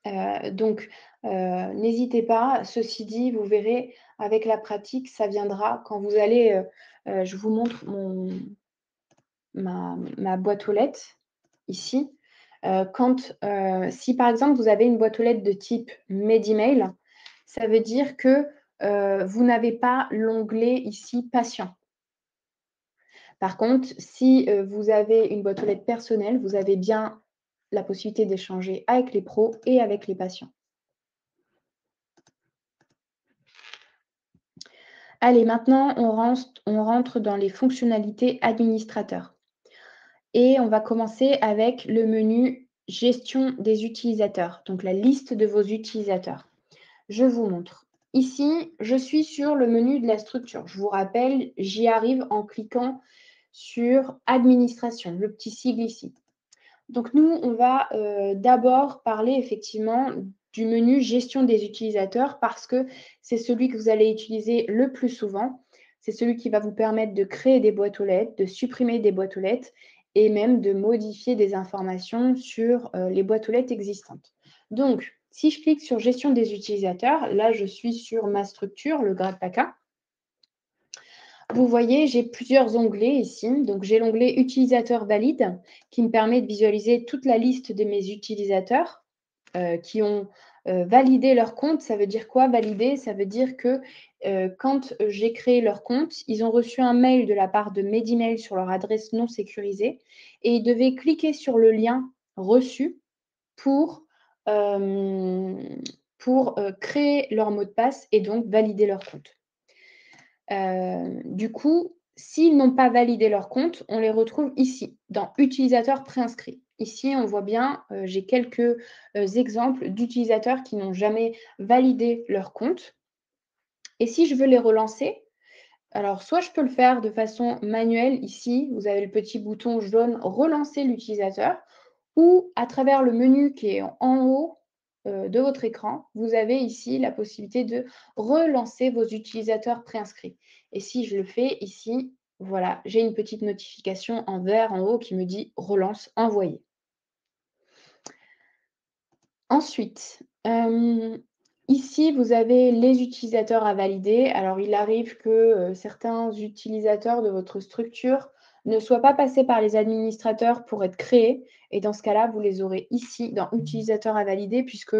Donc, n'hésitez pas. Ceci dit, vous verrez, avec la pratique, ça viendra quand vous allez, je vous montre ma boîte aux lettres ici. Si par exemple vous avez une boîte aux lettres de type Mes emails, ça veut dire que, vous n'avez pas l'onglet ici Patient. Par contre, si, vous avez une boîte aux lettres personnelle, vous avez bien la possibilité d'échanger avec les pros et avec les patients. Allez, maintenant on rentre dans les fonctionnalités administrateurs et on va commencer avec le menu Gestion des utilisateurs, donc la liste de vos utilisateurs. Je vous montre. Ici, je suis sur le menu de la structure. Je vous rappelle, j'y arrive en cliquant sur Administration, le petit sigle ici. Donc nous, on va d'abord parler effectivement du menu Gestion des utilisateurs parce que c'est celui que vous allez utiliser le plus souvent. C'est celui qui va vous permettre de créer des boîtes aux lettres, de supprimer des boîtes aux lettres et même de modifier des informations sur les boîtes aux lettres existantes. Donc, si je clique sur Gestion des utilisateurs, là, je suis sur ma structure, le grade PACA. Vous voyez, j'ai plusieurs onglets ici. Donc, j'ai l'onglet Utilisateur valide qui me permet de visualiser toute la liste de mes utilisateurs qui ont validé leur compte. Ça veut dire quoi, valider? Ça veut dire que quand j'ai créé leur compte, ils ont reçu un mail de la part de Medemail sur leur adresse non sécurisée et ils devaient cliquer sur le lien reçu pour, créer leur mot de passe et donc valider leur compte. Du coup, s'ils n'ont pas validé leur compte, on les retrouve ici, dans Utilisateurs préinscrits. Ici, on voit bien, j'ai quelques exemples d'utilisateurs qui n'ont jamais validé leur compte. Et si je veux les relancer, alors soit je peux le faire de façon manuelle. Ici, vous avez le petit bouton jaune «Relancer l'utilisateur» ou à travers le menu qui est en haut de votre écran, vous avez ici la possibilité de relancer vos utilisateurs préinscrits. Et si je le fais ici, voilà, j'ai une petite notification en vert en haut qui me dit «Relance envoyée». Ensuite, ici, vous avez les utilisateurs à valider. Alors, il arrive que, certains utilisateurs de votre structure ne soient pas passés par les administrateurs pour être créés et dans ce cas-là, vous les aurez ici dans «Utilisateurs à valider» puisque,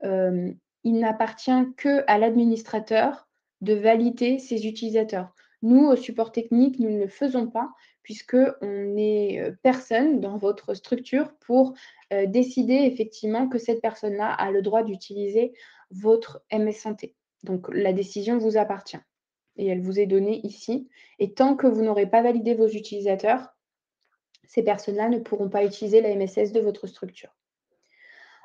il n'appartient qu'à l'administrateur de valider ces utilisateurs. Nous, au support technique, nous ne le faisons pas puisqu'on n'est, personne dans votre structure pour décider effectivement que cette personne-là a le droit d'utiliser votre MS Santé. Donc la décision vous appartient et elle vous est donnée ici. Et tant que vous n'aurez pas validé vos utilisateurs, ces personnes-là ne pourront pas utiliser la MSS de votre structure.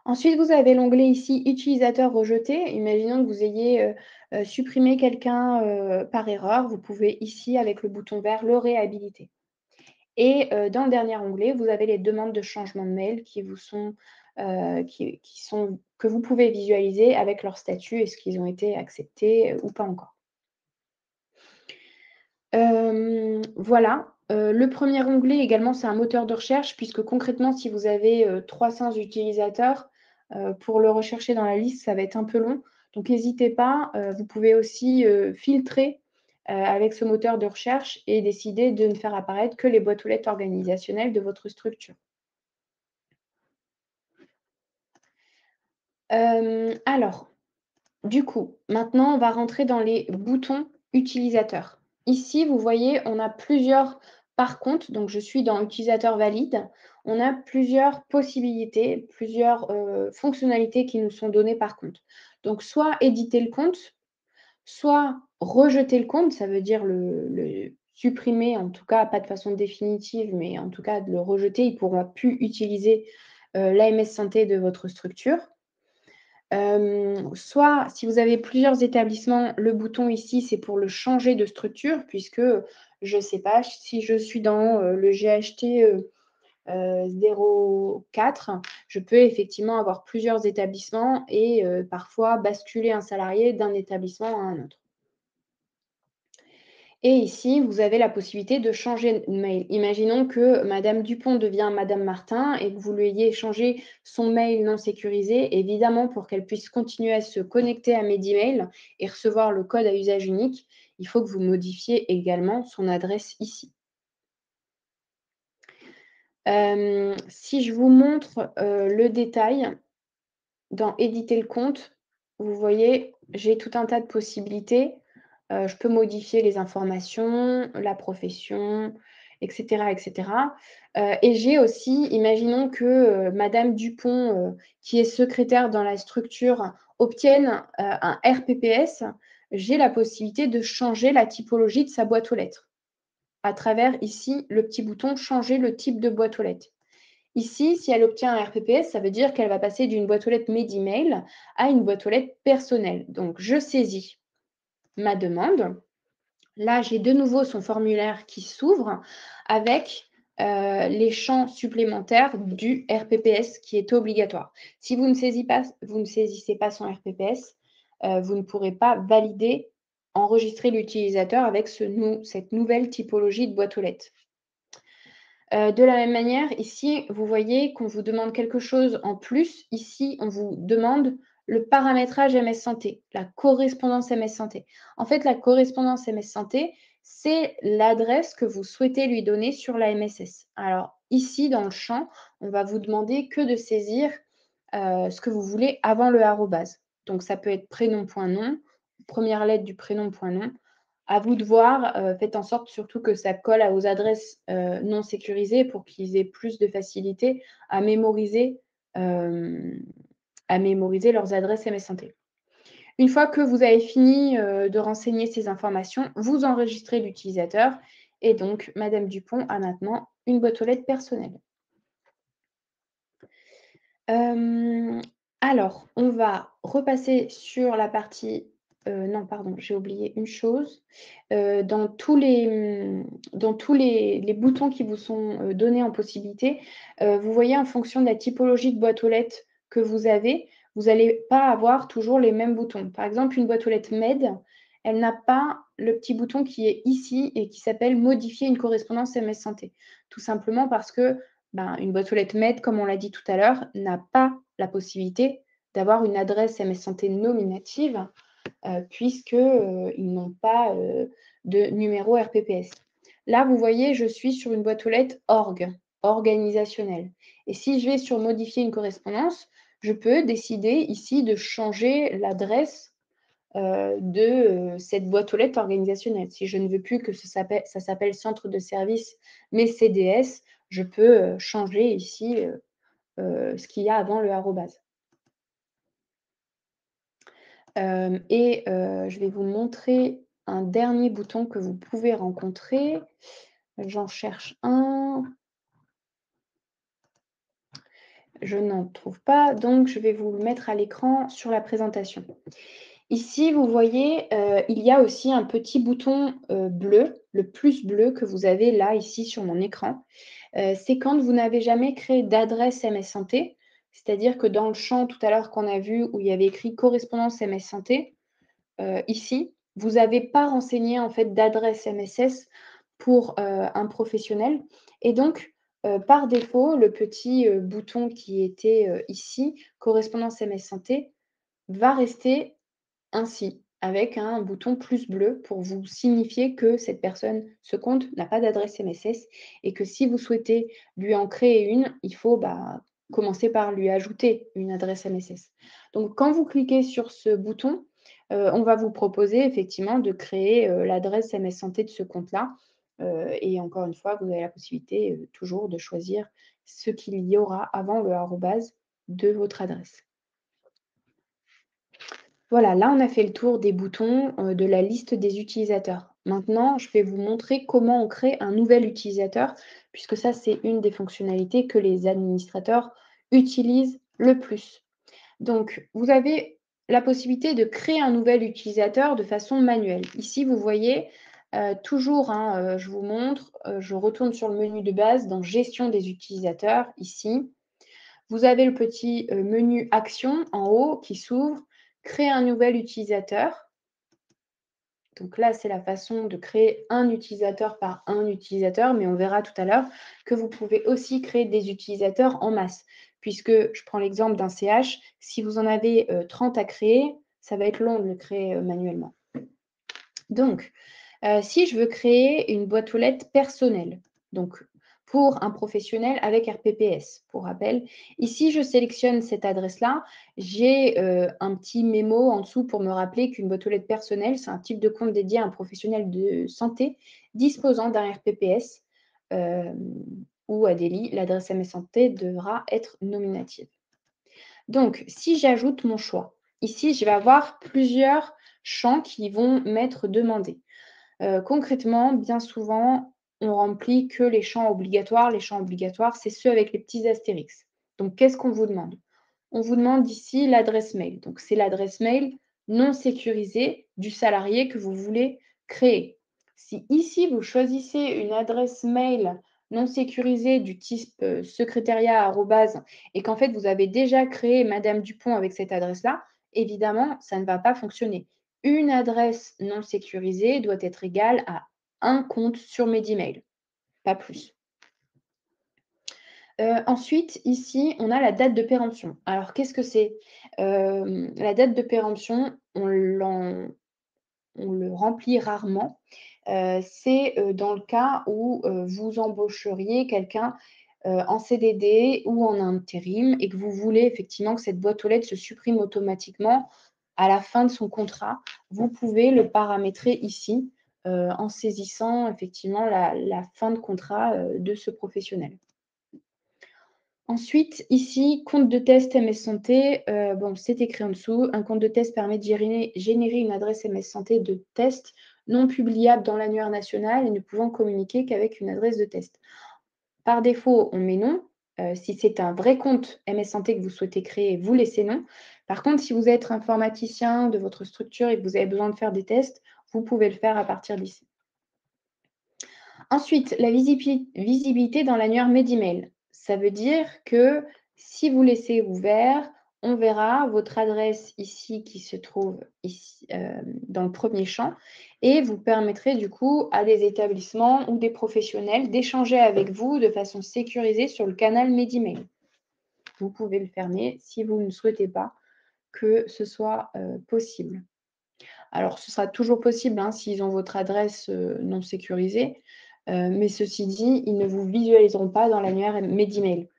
Ensuite, vous avez l'onglet ici Utilisateur rejeté. Imaginons que vous ayez supprimé quelqu'un par erreur. Vous pouvez ici, avec le bouton vert, le réhabiliter. Et dans le dernier onglet, vous avez les demandes de changement de mail qui vous sont, que vous pouvez visualiser avec leur statut. Est-ce qu'ils ont été acceptés ou pas encore? Voilà, le premier onglet également, c'est un moteur de recherche puisque concrètement, si vous avez, 300 utilisateurs, pour le rechercher dans la liste, ça va être un peu long. Donc n'hésitez pas, vous pouvez aussi, filtrer, avec ce moteur de recherche et décider de ne faire apparaître que les boîtes aux lettres organisationnelles de votre structure. Alors, du coup, maintenant, on va rentrer dans les boutons utilisateurs. Ici, vous voyez, on a plusieurs par contre, donc je suis dans utilisateur valide, on a plusieurs possibilités, plusieurs, fonctionnalités qui nous sont données par compte. Donc soit éditer le compte, soit rejeter le compte, ça veut dire le supprimer, en tout cas pas de façon définitive, mais en tout cas de le rejeter. Il ne pourra plus utiliser, l'AMS santé de votre structure. Soit si vous avez plusieurs établissements, le bouton ici, c'est pour le changer de structure puisque, je ne sais pas, si je suis dans, le GHT, 04, je peux effectivement avoir plusieurs établissements et parfois basculer un salarié d'un établissement à un autre. Et ici, vous avez la possibilité de changer de mail. Imaginons que Madame Dupont devient Madame Martin et que vous lui ayez changé son mail non sécurisé. Évidemment, pour qu'elle puisse continuer à se connecter à Medimail et recevoir le code à usage unique, il faut que vous modifiez également son adresse ici. Si je vous montre le détail, dans éditer le compte, vous voyez, j'ai tout un tas de possibilités. Je peux modifier les informations, la profession, et cetera, et cetera. Et j'ai aussi, imaginons que, madame Dupont, qui est secrétaire dans la structure, obtienne, un RPPS, j'ai la possibilité de changer la typologie de sa boîte aux lettres, à travers ici le petit bouton «Changer le type de boîte aux lettres». Ici, si elle obtient un RPPS, ça veut dire qu'elle va passer d'une boîte aux lettres Medimail à une boîte aux lettres personnelle. Donc, je saisis ma demande. Là, j'ai de nouveau son formulaire qui s'ouvre avec les champs supplémentaires du RPPS qui est obligatoire. Si vous ne saisissez pas son RPPS, vous ne pourrez pas valider, enregistrer l'utilisateur avec cette nouvelle typologie de boîte aux lettres. De la même manière, ici, vous voyez qu'on vous demande quelque chose en plus. Ici, on vous demande le paramétrage MS Santé, la correspondance MS Santé. En fait, la correspondance MS Santé, c'est l'adresse que vous souhaitez lui donner sur la MSS. Alors, ici, dans le champ, on va vous demander que de saisir ce que vous voulez avant le arrobase. Donc, ça peut être prénom.nom, première lettre du prénom.nom. À vous de voir, faites en sorte surtout que ça colle aux adresses non sécurisées pour qu'ils aient plus de facilité à mémoriser, hem, leurs adresses MS Santé. Une fois que vous avez fini de renseigner ces informations, vous enregistrez l'utilisateur et donc Madame Dupont a maintenant une boîte aux lettres personnelle. Hem, alors, on va repasser sur la partie non, pardon, j'ai oublié une chose. Dans tous les boutons qui vous sont, donnés en possibilité, vous voyez en fonction de la typologie de boîte aux lettres que vous allez pas avoir toujours les mêmes boutons. Par exemple, une boîte aux lettres MED, elle n'a pas le petit bouton qui est ici et qui s'appelle «Modifier une correspondance MS Santé». Tout simplement parce que ben, une boîte aux lettres MED, comme on l'a dit tout à l'heure, n'a pas la possibilité d'avoir une adresse MS Santé nominative, puisque, ils n'ont pas, de numéro RPPS. Là, vous voyez, je suis sur une boîte aux lettres org, organisationnelle. Et si je vais sur modifier une correspondance, je peux décider ici de changer l'adresse, de, cette boîte aux lettres organisationnelle. Si je ne veux plus que ça s'appelle centre de service, mais CDS, je peux, changer ici, ce qu'il y a avant le arrobase. Je vais vous montrer un dernier bouton que vous pouvez rencontrer. J'en cherche un. Je n'en trouve pas, donc je vais vous le mettre à l'écran sur la présentation. Ici, vous voyez, il y a aussi un petit bouton, bleu, le plus bleu que vous avez là, ici, sur mon écran. C'est quand vous n'avez jamais créé d'adresse MS Santé, c'est-à-dire que dans le champ tout à l'heure qu'on a vu où il y avait écrit correspondance MS Santé, ici, vous n'avez pas renseigné en fait d'adresse MSS pour, un professionnel et donc, par défaut, le petit, bouton qui était, ici, correspondance MS Santé, va rester ainsi, avec un bouton plus bleu pour vous signifier que cette personne, ce compte n'a pas d'adresse MSS et que si vous souhaitez lui en créer une, il faut, bah, commencer par lui ajouter une adresse MSS. Donc quand vous cliquez sur ce bouton, on va vous proposer effectivement de créer, l'adresse MS Santé de ce compte-là, et encore une fois, vous avez la possibilité, toujours de choisir ce qu'il y aura avant le arrobase de votre adresse. Voilà, là, on a fait le tour des boutons, de la liste des utilisateurs. Maintenant, je vais vous montrer comment on crée un nouvel utilisateur, puisque ça, c'est une des fonctionnalités que les administrateurs utilisent le plus. Donc, vous avez la possibilité de créer un nouvel utilisateur de façon manuelle. Ici, vous voyez, toujours, hein, je vous montre, je retourne sur le menu de base dans Gestion des utilisateurs, ici. Vous avez le petit, menu Action en haut qui s'ouvre, Créer un nouvel utilisateur. Donc là, c'est la façon de créer un utilisateur par un utilisateur, mais on verra tout à l'heure que vous pouvez aussi créer des utilisateurs en masse. Puisque je prends l'exemple d'un CH, si vous en avez 30 à créer, ça va être long de le créer manuellement. Donc, si je veux créer une boîte aux lettres personnelle, donc pour un professionnel avec RPPS, pour rappel, ici je sélectionne cette adresse-là, j'ai un petit mémo en dessous pour me rappeler qu'une boîte aux lettres personnelle, c'est un type de compte dédié à un professionnel de santé disposant d'un RPPS ou à délit, l'adresse MS Santé devra être nominative. Donc, si j'ajoute mon choix, ici je vais avoir plusieurs champs qui vont m'être demandés. Concrètement, bien souvent, on remplit que les champs obligatoires. Les champs obligatoires, c'est ceux avec les petits astérix. Donc, qu'est-ce qu'on vous demande? On vous demande ici l'adresse mail. Donc, c'est l'adresse mail non sécurisée du salarié que vous voulez créer. Si ici, vous choisissez une adresse mail non sécurisée du type secrétariat arrobase et qu'en fait, vous avez déjà créé Madame Dupont avec cette adresse-là, évidemment, ça ne va pas fonctionner. Une adresse non sécurisée doit être égale à un compte sur Medemail, pas plus. Ensuite, ici, on a la date de péremption. Alors, qu'est-ce que c'est? La date de péremption, on le remplit rarement. C'est dans le cas où vous embaucheriez quelqu'un en CDD ou en intérim et que vous voulez effectivement que cette boîte aux lettres se supprime automatiquement à la fin de son contrat. Vous pouvez le paramétrer ici en saisissant effectivement la fin de contrat de ce professionnel. Ensuite, ici, compte de test MS Santé, bon, c'est écrit en dessous. Un compte de test permet de générer une adresse MS Santé de test non publiable dans l'annuaire national et ne pouvant communiquer qu'avec une adresse de test. Par défaut, on met non. Si c'est un vrai compte MS Santé que vous souhaitez créer, vous laissez non. Par contre, si vous êtes informaticien de votre structure et que vous avez besoin de faire des tests, vous pouvez le faire à partir d'ici. Ensuite, la visibilité dans l'annuaire Medemail. Ça veut dire que si vous laissez ouvert, on verra votre adresse ici qui se trouve ici dans le premier champ et vous permettrez du coup à des établissements ou des professionnels d'échanger avec vous de façon sécurisée sur le canal Medemail. Vous pouvez le fermer si vous ne souhaitez pas que ce soit possible. Alors, ce sera toujours possible hein, s'ils ont votre adresse non sécurisée, mais ceci dit, ils ne vous visualiseront pas dans l'annuaire Medemail.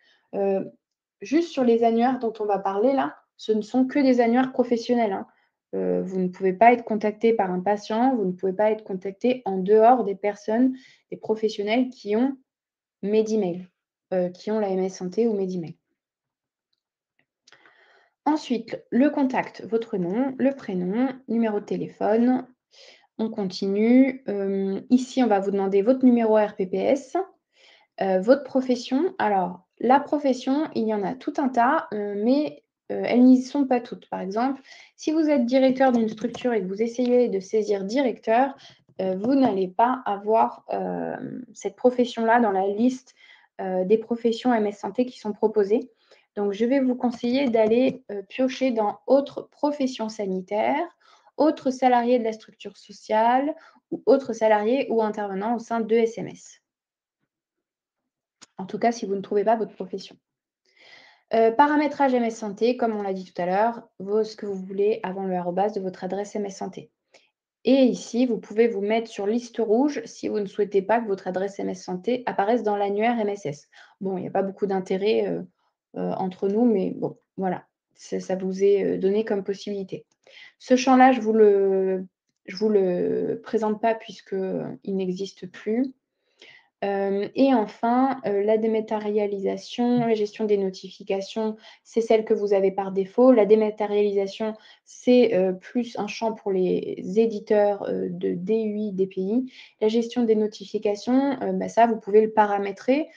Juste sur les annuaires dont on va parler là, ce ne sont que des annuaires professionnels. Hein. Vous ne pouvez pas être contacté par un patient, vous ne pouvez pas être contacté en dehors des personnes, des professionnels qui ont Medemail, qui ont la MS Santé ou Medemail. Ensuite, le contact, votre nom, le prénom, numéro de téléphone. On continue. Ici, on va vous demander votre numéro RPPS, votre profession. Alors, la profession, il y en a tout un tas, mais elles n'y sont pas toutes. Par exemple, si vous êtes directeur d'une structure et que vous essayez de saisir directeur, vous n'allez pas avoir cette profession-là dans la liste des professions MS Santé qui sont proposées. Donc, je vais vous conseiller d'aller piocher dans autres professions sanitaires, autres salariés de la structure sociale ou autres salariés ou intervenants au sein de SMS. En tout cas, si vous ne trouvez pas votre profession. Paramétrage MS Santé, comme on l'a dit tout à l'heure, ce que vous voulez avant le arrobase de votre adresse MS Santé. Et ici, vous pouvez vous mettre sur liste rouge si vous ne souhaitez pas que votre adresse MS Santé apparaisse dans l'annuaire MSS. Bon, il n'y a pas beaucoup d'intérêt entre nous, mais bon, voilà, ça vous est donné comme possibilité. Ce champ-là, je ne vous le présente pas puisqu'il n'existe plus. Et enfin, la dématérialisation, la gestion des notifications, c'est celle que vous avez par défaut. La dématérialisation, c'est plus un champ pour les éditeurs de DUI, DPI. La gestion des notifications, ça, vous pouvez le paramétrer.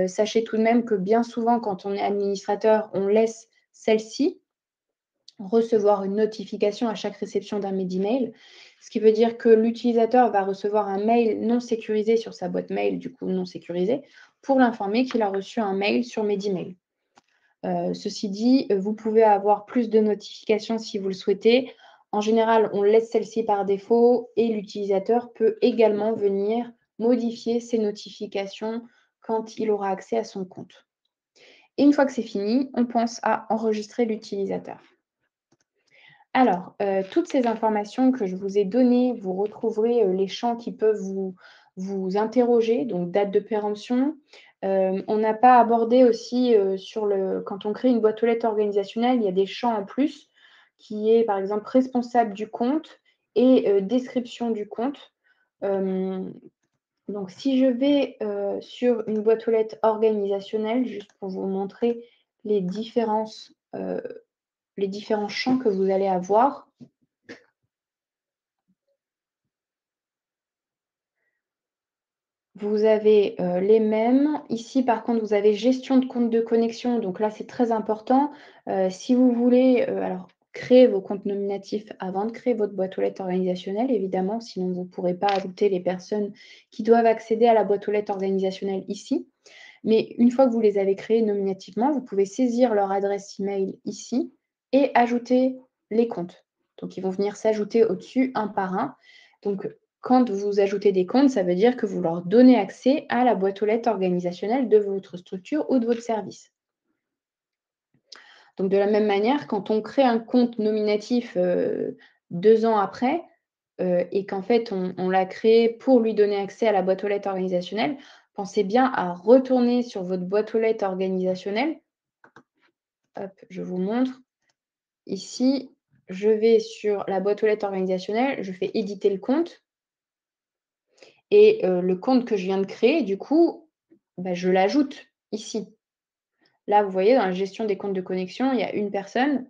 Sachez tout de même que bien souvent, quand on est administrateur, on laisse celle-ci recevoir une notification à chaque réception d'un Medemail, ce qui veut dire que l'utilisateur va recevoir un mail non sécurisé sur sa boîte mail, du coup non sécurisé, pour l'informer qu'il a reçu un mail sur Medemail. Ceci dit, vous pouvez avoir plus de notifications si vous le souhaitez En général, on laisse celle-ci par défaut et l'utilisateur peut également venir modifier ses notifications quand il aura accès à son compte. Et une fois que c'est fini, on pense à enregistrer l'utilisateur. Alors, toutes ces informations que je vous ai données, vous retrouverez, les champs qui peuvent vous interroger, donc date de péremption. On n'a pas abordé aussi, quand on crée une boîte aux lettres organisationnelle, il y a des champs en plus qui est, par exemple, responsable du compte et description du compte. Hem, donc si je vais, sur une boîte aux lettres organisationnelle, juste pour vous montrer les différences, les différents champs que vous allez avoir. Vous avez, les mêmes. Ici, par contre, vous avez gestion de compte de connexion, donc là, c'est très important. Si vous voulez, alors créer vos comptes nominatifs avant de créer votre boîte aux lettres organisationnelle, évidemment, sinon vous ne pourrez pas ajouter les personnes qui doivent accéder à la boîte aux lettres organisationnelle ici. Mais une fois que vous les avez créés nominativement, vous pouvez saisir leur adresse email ici et ajouter les comptes. Donc ils vont venir s'ajouter au-dessus un par un. Donc quand vous ajoutez des comptes, ça veut dire que vous leur donnez accès à la boîte aux lettres organisationnelle de votre structure ou de votre service. Donc de la même manière, quand on crée un compte nominatif, 2 ans après, et qu'en fait on l'a créé pour lui donner accès à la boîte aux lettres organisationnelle, pensez bien à retourner sur votre boîte aux lettres organisationnelle. Hop, je vous montre. Ici, je vais sur la boîte aux lettres organisationnelle, je fais éditer le compte et le compte que je viens de créer, du coup, bah, je l'ajoute ici. Là, vous voyez, dans la gestion des comptes de connexion, il y a une personne.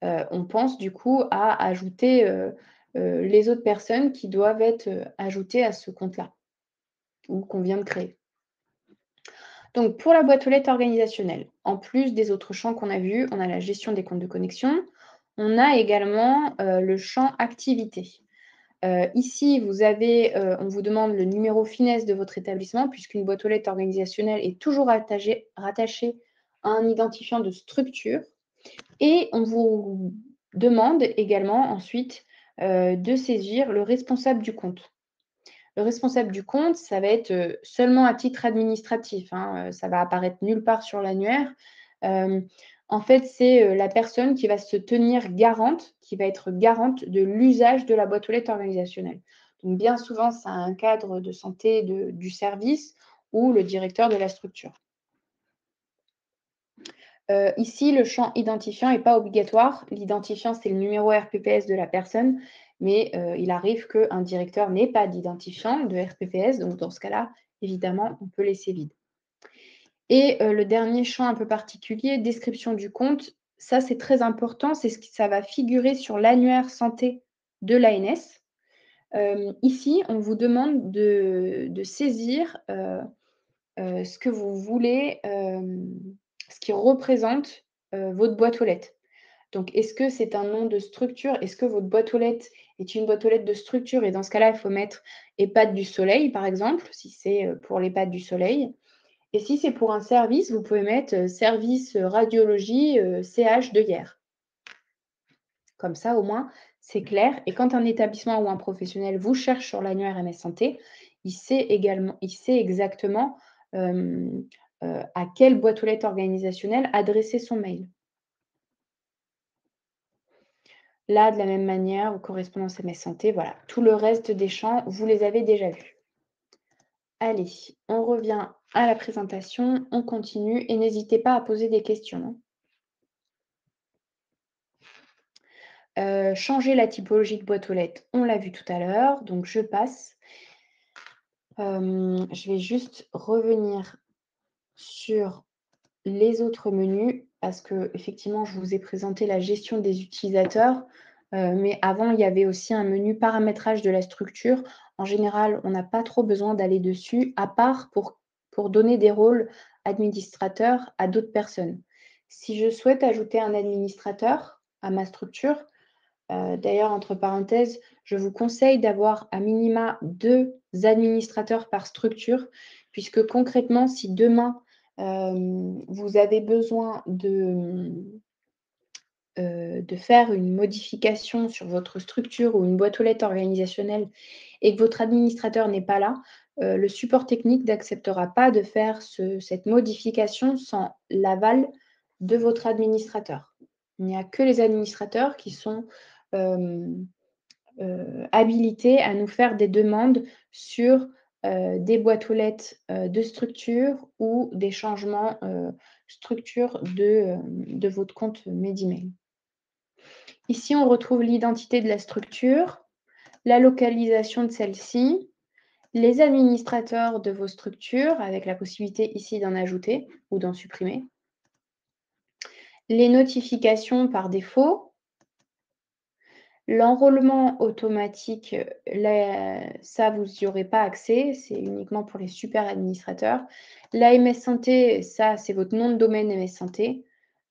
On pense du coup à ajouter, les autres personnes qui doivent être, ajoutées à ce compte-là ou qu'on vient de créer. Donc pour la boîte aux lettres organisationnelle, en plus des autres champs qu'on a vus, on a la gestion des comptes de connexion. On a également, le champ activité. Ici, vous avez, on vous demande le numéro finesse de votre établissement puisqu'une boîte aux lettres organisationnelle est toujours rattachée à un identifiant de structure et on vous demande également ensuite, de saisir le responsable du compte. Le responsable du compte, ça va être, seulement à titre administratif, hein, ça va apparaître nulle part sur l'annuaire. Hem, En fait, c'est, la personne qui va se tenir garante, qui va être garante de l'usage de la boîte aux lettres organisationnelle. Donc bien souvent, c'est un cadre de santé du service ou le directeur de la structure. Ici, le champ identifiant n'est pas obligatoire. L'identifiant, c'est le numéro RPPS de la personne, mais il arrive qu'un directeur n'ait pas d'identifiant de RPPS, donc dans ce cas-là, évidemment, on peut laisser vide. Et le dernier champ un peu particulier, description du compte, ça, c'est très important, c'est ce qui ça va figurer sur l'annuaire santé de l'ANS. Ici, on vous demande de saisir, ce que vous voulez, ce qui représente, votre boîte aux lettres. Donc est-ce que c'est un nom de structure? Est-ce que votre boîte aux lettres est une boîte aux lettres de structure? Et dans ce cas-là, il faut mettre EHPAD du Soleil, par exemple, si c'est, pour l'EHPAD du Soleil. Et si c'est pour un service, vous pouvez mettre, service, radiologie, CH de Hyères. Comme ça, au moins, c'est clair et quand un établissement ou un professionnel vous cherche sur l'annuaire MS Santé, il sait exactement, hem, à quelle boîte aux lettres organisationnelle adresser son mail. Là, de la même manière, aux correspondances MS Santé, voilà, tout le reste des champs, vous les avez déjà vus. Allez, on revient à la présentation, on continue et n'hésitez pas à poser des questions, hein. Changer la typologie de boîte aux lettres, on l'a vu tout à l'heure, donc je passe. Je vais juste revenir sur les autres menus parce qu'effectivement, je vous ai présenté la gestion des utilisateurs, mais avant, il y avait aussi un menu paramétrage de la structure. En général, on n'a pas trop besoin d'aller dessus, à part pour donner des rôles administrateurs à d'autres personnes. Si je souhaite ajouter un administrateur à ma structure, d'ailleurs, entre parenthèses, je vous conseille d'avoir à minima 2 administrateurs par structure, puisque concrètement, si demain, vous avez besoin de faire une modification sur votre structure ou une boîte aux lettres organisationnelle et que votre administrateur n'est pas là, le support technique n'acceptera pas de faire cette modification sans l'aval de votre administrateur. Il n'y a que les administrateurs qui sont habilités à nous faire des demandes sur des boîtes aux lettres de structure ou des changements structure de votre compte Medemail. Ici, on retrouve l'identité de la structure, la localisation de celle-ci, les administrateurs de vos structures, avec la possibilité ici d'en ajouter ou d'en supprimer, les notifications par défaut, l'enrôlement automatique, là, ça, vous n'y aurez pas accès, c'est uniquement pour les super administrateurs. La MS Santé, ça, c'est votre nom de domaine MS Santé,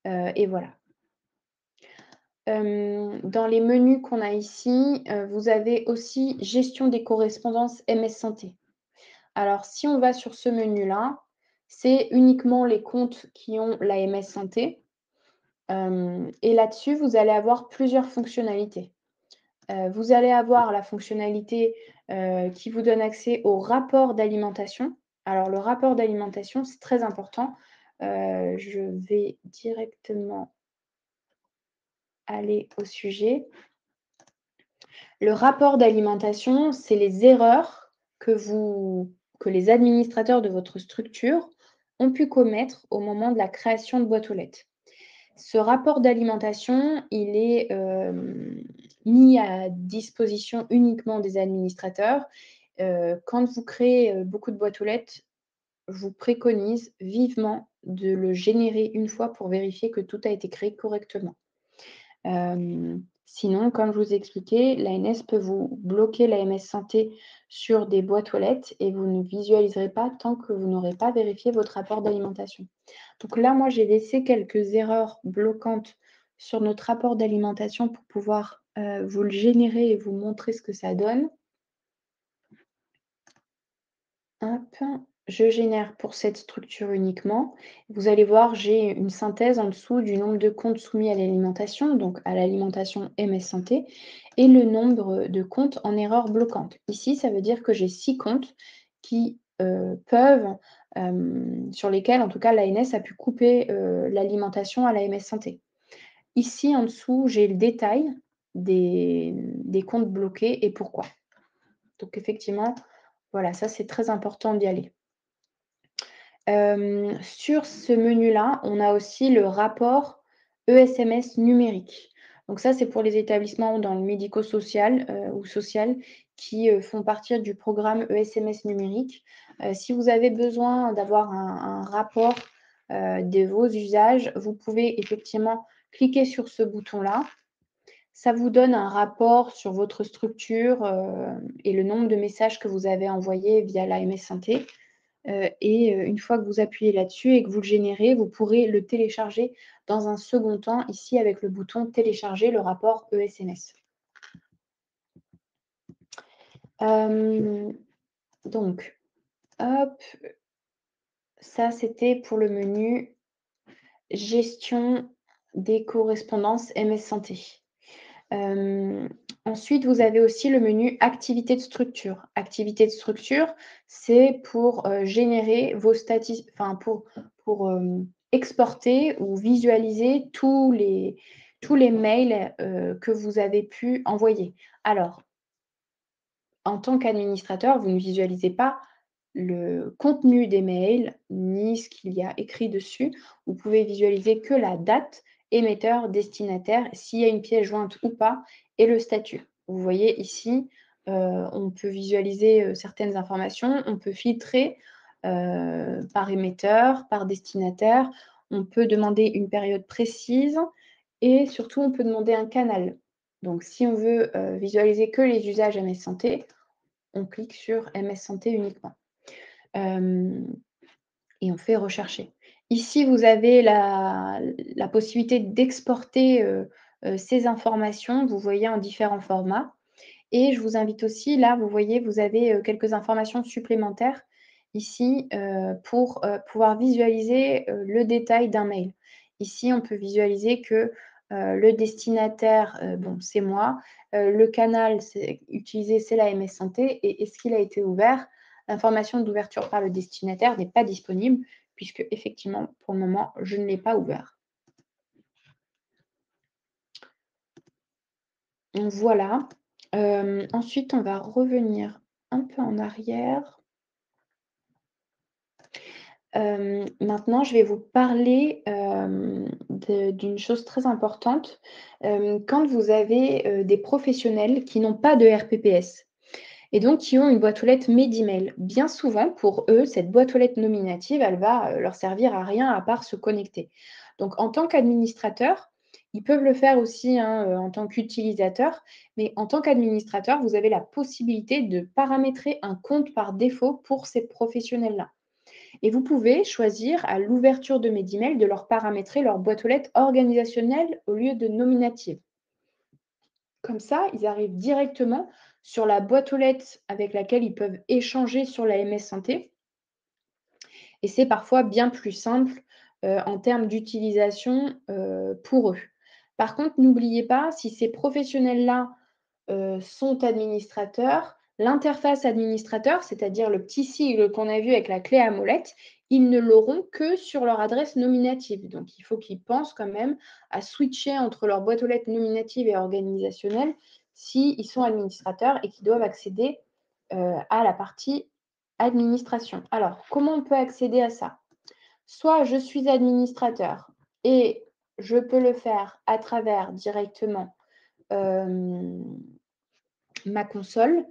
et voilà. Dans les menus qu'on a ici, vous avez aussi gestion des correspondances MS Santé. Alors, si on va sur ce menu-là, c'est uniquement les comptes qui ont la MS Santé. Et là-dessus, vous allez avoir plusieurs fonctionnalités. Vous allez avoir la fonctionnalité qui vous donne accès au rapport d'alimentation. Alors, le rapport d'alimentation, c'est très important. Je vais directement aller au sujet. Le rapport d'alimentation, c'est les erreurs que les administrateurs de votre structure ont pu commettre au moment de la création de boîte aux lettres. Ce rapport d'alimentation, il est mis à disposition uniquement des administrateurs. Quand vous créez beaucoup de boîtes aux lettres, je vous préconise vivement de le générer une fois pour vérifier que tout a été créé correctement. Sinon, comme je vous ai expliqué, l'ANS peut vous bloquer la MS Santé sur des boîtes aux lettres et vous ne visualiserez pas tant que vous n'aurez pas vérifié votre rapport d'alimentation. Donc là, moi, j'ai laissé quelques erreurs bloquantes sur notre rapport d'alimentation pour pouvoir vous le générer et vous montrer ce que ça donne. Hop, je génère pour cette structure uniquement. Vous allez voir, j'ai une synthèse en dessous du nombre de comptes soumis à l'alimentation, donc à l'alimentation MS Santé, et le nombre de comptes en erreur bloquante. Ici, ça veut dire que j'ai 6 comptes qui peuvent, sur lesquels, en tout cas, l'ANS a pu couper l'alimentation à la MS Santé. Ici, en dessous, j'ai le détail des comptes bloqués et pourquoi. Donc, effectivement, voilà, ça, c'est très important d'y aller. Sur ce menu-là, on a aussi le rapport ESMS numérique. Donc ça, c'est pour les établissements dans le médico-social ou social qui font partie du programme ESMS numérique. Si vous avez besoin d'avoir un rapport de vos usages, vous pouvez effectivement cliquer sur ce bouton-là. Ça vous donne un rapport sur votre structure et le nombre de messages que vous avez envoyés via l'AMS Santé. Et une fois que vous appuyez là-dessus et que vous le générez, vous pourrez le télécharger dans un second temps, ici avec le bouton «Télécharger le rapport ESMS». Donc, hop, ça c'était pour le menu «Gestion des correspondances MS Santé». Ensuite, vous avez aussi le menu «Activités de structure». Activités de structure, c'est pour générer vos statistiques, enfin pour exporter ou visualiser tous les mails que vous avez pu envoyer. Alors, en tant qu'administrateur, vous ne visualisez pas le contenu des mails ni ce qu'il y a écrit dessus. Vous pouvez visualiser que la date, émetteur, destinataire, s'il y a une pièce jointe ou pas, et le statut. Vous voyez ici, on peut visualiser certaines informations, on peut filtrer par émetteur, par destinataire, on peut demander une période précise et surtout on peut demander un canal. Donc si on veut visualiser que les usages MS Santé, on clique sur MS Santé uniquement. Et on fait rechercher. Ici, vous avez la possibilité d'exporter ces informations, vous voyez, en différents formats. Et je vous invite aussi, là, vous voyez, vous avez quelques informations supplémentaires ici pour pouvoir visualiser le détail d'un mail. Ici, on peut visualiser que Le destinataire, bon, c'est moi. Le canal utilisé, c'est l'AMS Santé. Et est-ce qu'il a été ouvert? L'information d'ouverture par le destinataire n'est pas disponible puisque, effectivement, pour le moment, je ne l'ai pas ouvert. Donc voilà. Ensuite, on va revenir un peu en arrière. Maintenant, je vais vous parler, d'une chose très importante. Quand vous avez, des professionnels qui n'ont pas de RPPS et donc qui ont une boîte aux lettres Medemail, bien souvent, pour eux, cette boîte aux lettres nominative, elle va, leur servir à rien à part se connecter. Donc en tant qu'administrateur, ils peuvent le faire aussi, hein, en tant qu'utilisateur, mais en tant qu'administrateur, vous avez la possibilité de paramétrer un compte par défaut pour ces professionnels-là. Et vous pouvez choisir à l'ouverture de Medemail de leur paramétrer leur boîte aux lettres organisationnelle au lieu de nominative. Comme ça, ils arrivent directement sur la boîte aux lettres avec laquelle ils peuvent échanger sur la MS Santé. Et c'est parfois bien plus simple en termes d'utilisation pour eux. Par contre, n'oubliez pas, si ces professionnels-là sont administrateurs, l'interface administrateur, c'est-à-dire le petit sigle qu'on a vu avec la clé à molette, ils ne l'auront que sur leur adresse nominative. Donc, il faut qu'ils pensent quand même à switcher entre leur boîte aux lettres nominative et organisationnelle s'ils sont administrateurs et qu'ils doivent accéder à la partie administration. Alors, comment on peut accéder à ça? Soit je suis administrateur et je peux le faire à travers directement ma console.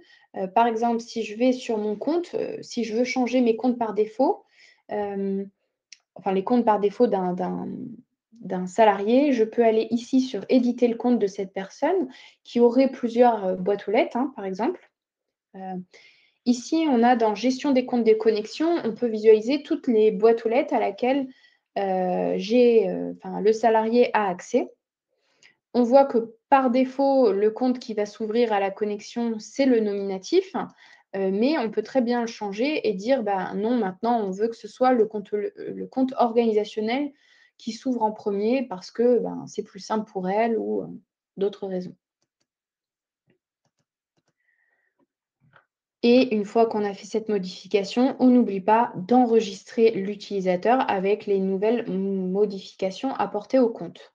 Par exemple, si je vais sur mon compte, si je veux changer mes comptes par défaut, enfin les comptes par défaut d'un salarié, je peux aller ici sur éditer le compte de cette personne qui aurait plusieurs boîtes aux lettres, hein, par exemple. Ici, on a dans gestion des comptes de connexion, on peut visualiser toutes les boîtes aux lettres à laquelle le salarié a accès. On voit que par défaut, le compte qui va s'ouvrir à la connexion, c'est le nominatif, mais on peut très bien le changer et dire bah, non, maintenant on veut que ce soit le compte organisationnel qui s'ouvre en premier parce que ben, c'est plus simple pour elle ou d'autres raisons. Et une fois qu'on a fait cette modification, on n'oublie pas d'enregistrer l'utilisateur avec les nouvelles modifications apportées au compte.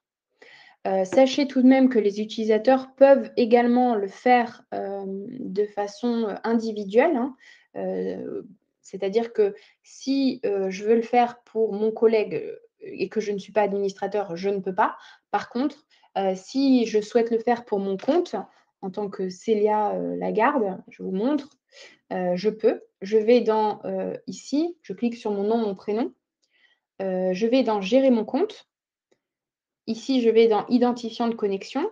Sachez tout de même que les utilisateurs peuvent également le faire de façon individuelle, hein. C'est-à-dire que si je veux le faire pour mon collègue et que je ne suis pas administrateur, je ne peux pas. Par contre, si je souhaite le faire pour mon compte, en tant que Célia Lagarde, je vous montre, je peux. Je vais dans ici, je clique sur mon nom, mon prénom. Je vais dans Gérer mon compte. Ici, je vais dans Identifiant de connexion.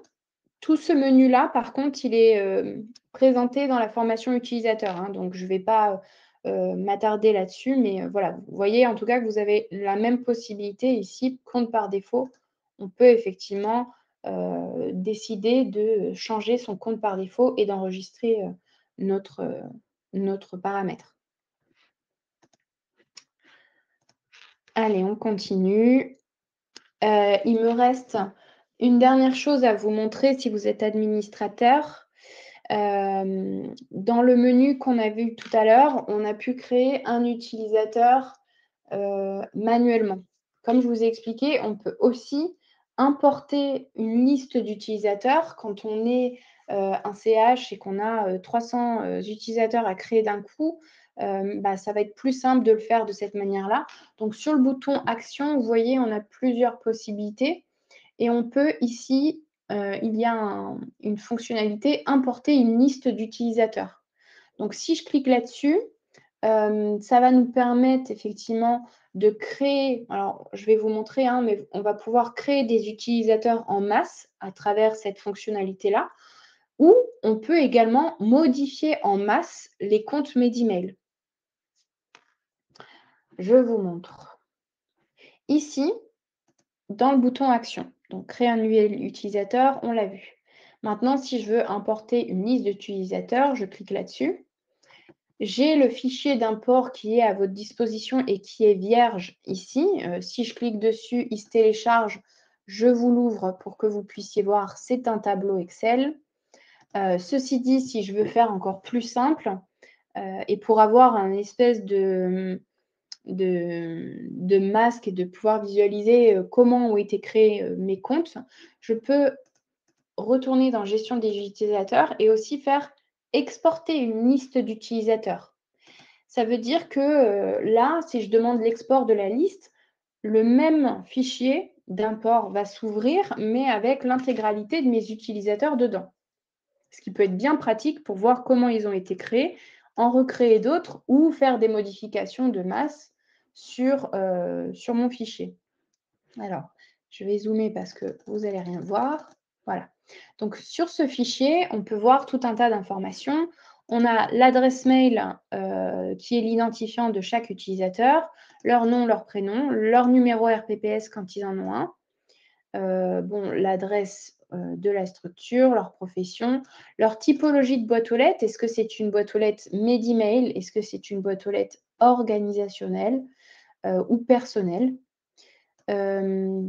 Tout ce menu-là, par contre, il est présenté dans la formation utilisateur, hein, donc je ne vais pas m'attarder là-dessus, mais voilà, vous voyez en tout cas que vous avez la même possibilité ici, compte par défaut. On peut effectivement décider de changer son compte par défaut et d'enregistrer notre paramètre. Allez, on continue. Il me reste une dernière chose à vous montrer si vous êtes administrateur. Dans le menu qu'on a vu tout à l'heure, on a pu créer un utilisateur manuellement. Comme je vous ai expliqué, on peut aussi importer une liste d'utilisateurs quand on est un CH et qu'on a 300 utilisateurs à créer d'un coup. Ça va être plus simple de le faire de cette manière-là. Donc, sur le bouton Action, vous voyez, on a plusieurs possibilités. Et on peut ici, il y a une fonctionnalité importer une liste d'utilisateurs. Donc, si je clique là-dessus, ça va nous permettre effectivement de créer, alors je vais vous montrer, hein, mais on va pouvoir créer des utilisateurs en masse à travers cette fonctionnalité-là, ou on peut également modifier en masse les comptes Medemail. Je vous montre. Ici, dans le bouton Action, donc créer un nouvel utilisateur, on l'a vu. Maintenant, si je veux importer une liste d'utilisateurs, je clique là-dessus. J'ai le fichier d'import qui est à votre disposition et qui est vierge ici. Si je clique dessus, il se télécharge Je vous l'ouvre pour que vous puissiez voir, c'est un tableau Excel. Ceci dit, si je veux faire encore plus simple, et pour avoir un espèce de masque et de pouvoir visualiser, comment ont été créés, mes comptes, je peux retourner dans gestion des utilisateurs et aussi faire exporter une liste d'utilisateurs. Ça veut dire que, là, si je demande l'export de la liste, le même fichier d'import va s'ouvrir, mais avec l'intégralité de mes utilisateurs dedans. Ce qui peut être bien pratique pour voir comment ils ont été créés, en recréer d'autres ou faire des modifications de masse sur mon fichier. Alors, je vais zoomer parce que vous allez rien voir. Voilà. Donc, sur ce fichier, on peut voir tout un tas d'informations. On a l'adresse mail qui est l'identifiant de chaque utilisateur, leur nom, leur prénom, leur numéro RPPS quand ils en ont un, bon, l'adresse de la structure, leur profession, leur typologie de boîte aux lettres. Est-ce que c'est une boîte aux lettres Medimail? Est-ce que c'est une boîte aux lettres organisationnelle ou personnelle?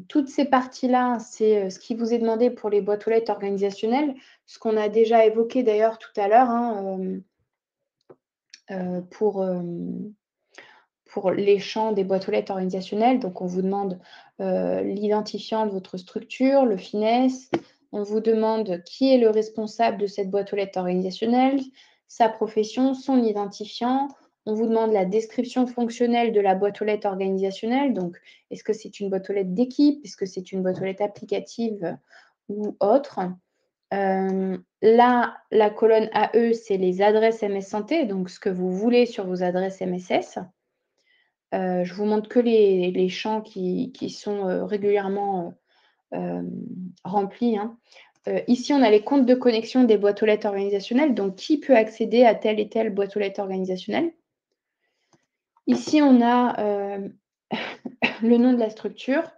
Toutes ces parties-là, c'est ce qui vous est demandé pour les boîtes aux lettres organisationnelles, ce qu'on a déjà évoqué d'ailleurs tout à l'heure hein, pour les champs des boîtes aux lettres organisationnelles. Donc, on vous demande l'identifiant de votre structure, le FINES. On vous demande qui est le responsable de cette boîte aux lettres organisationnelle, sa profession, son identifiant. On vous demande la description fonctionnelle de la boîte aux lettres organisationnelle. Donc, est-ce que c'est une boîte aux lettres d'équipe? Est-ce que c'est une boîte aux lettres applicative ou autre? Là, la colonne AE, c'est les adresses MS Santé, donc ce que vous voulez sur vos adresses MSS. Je vous montre que les champs qui sont régulièrement remplis, hein. Ici, on a les comptes de connexion des boîtes aux lettres organisationnelles, donc qui peut accéder à telle et telle boîte aux lettres organisationnelle. Ici, on a le nom de la structure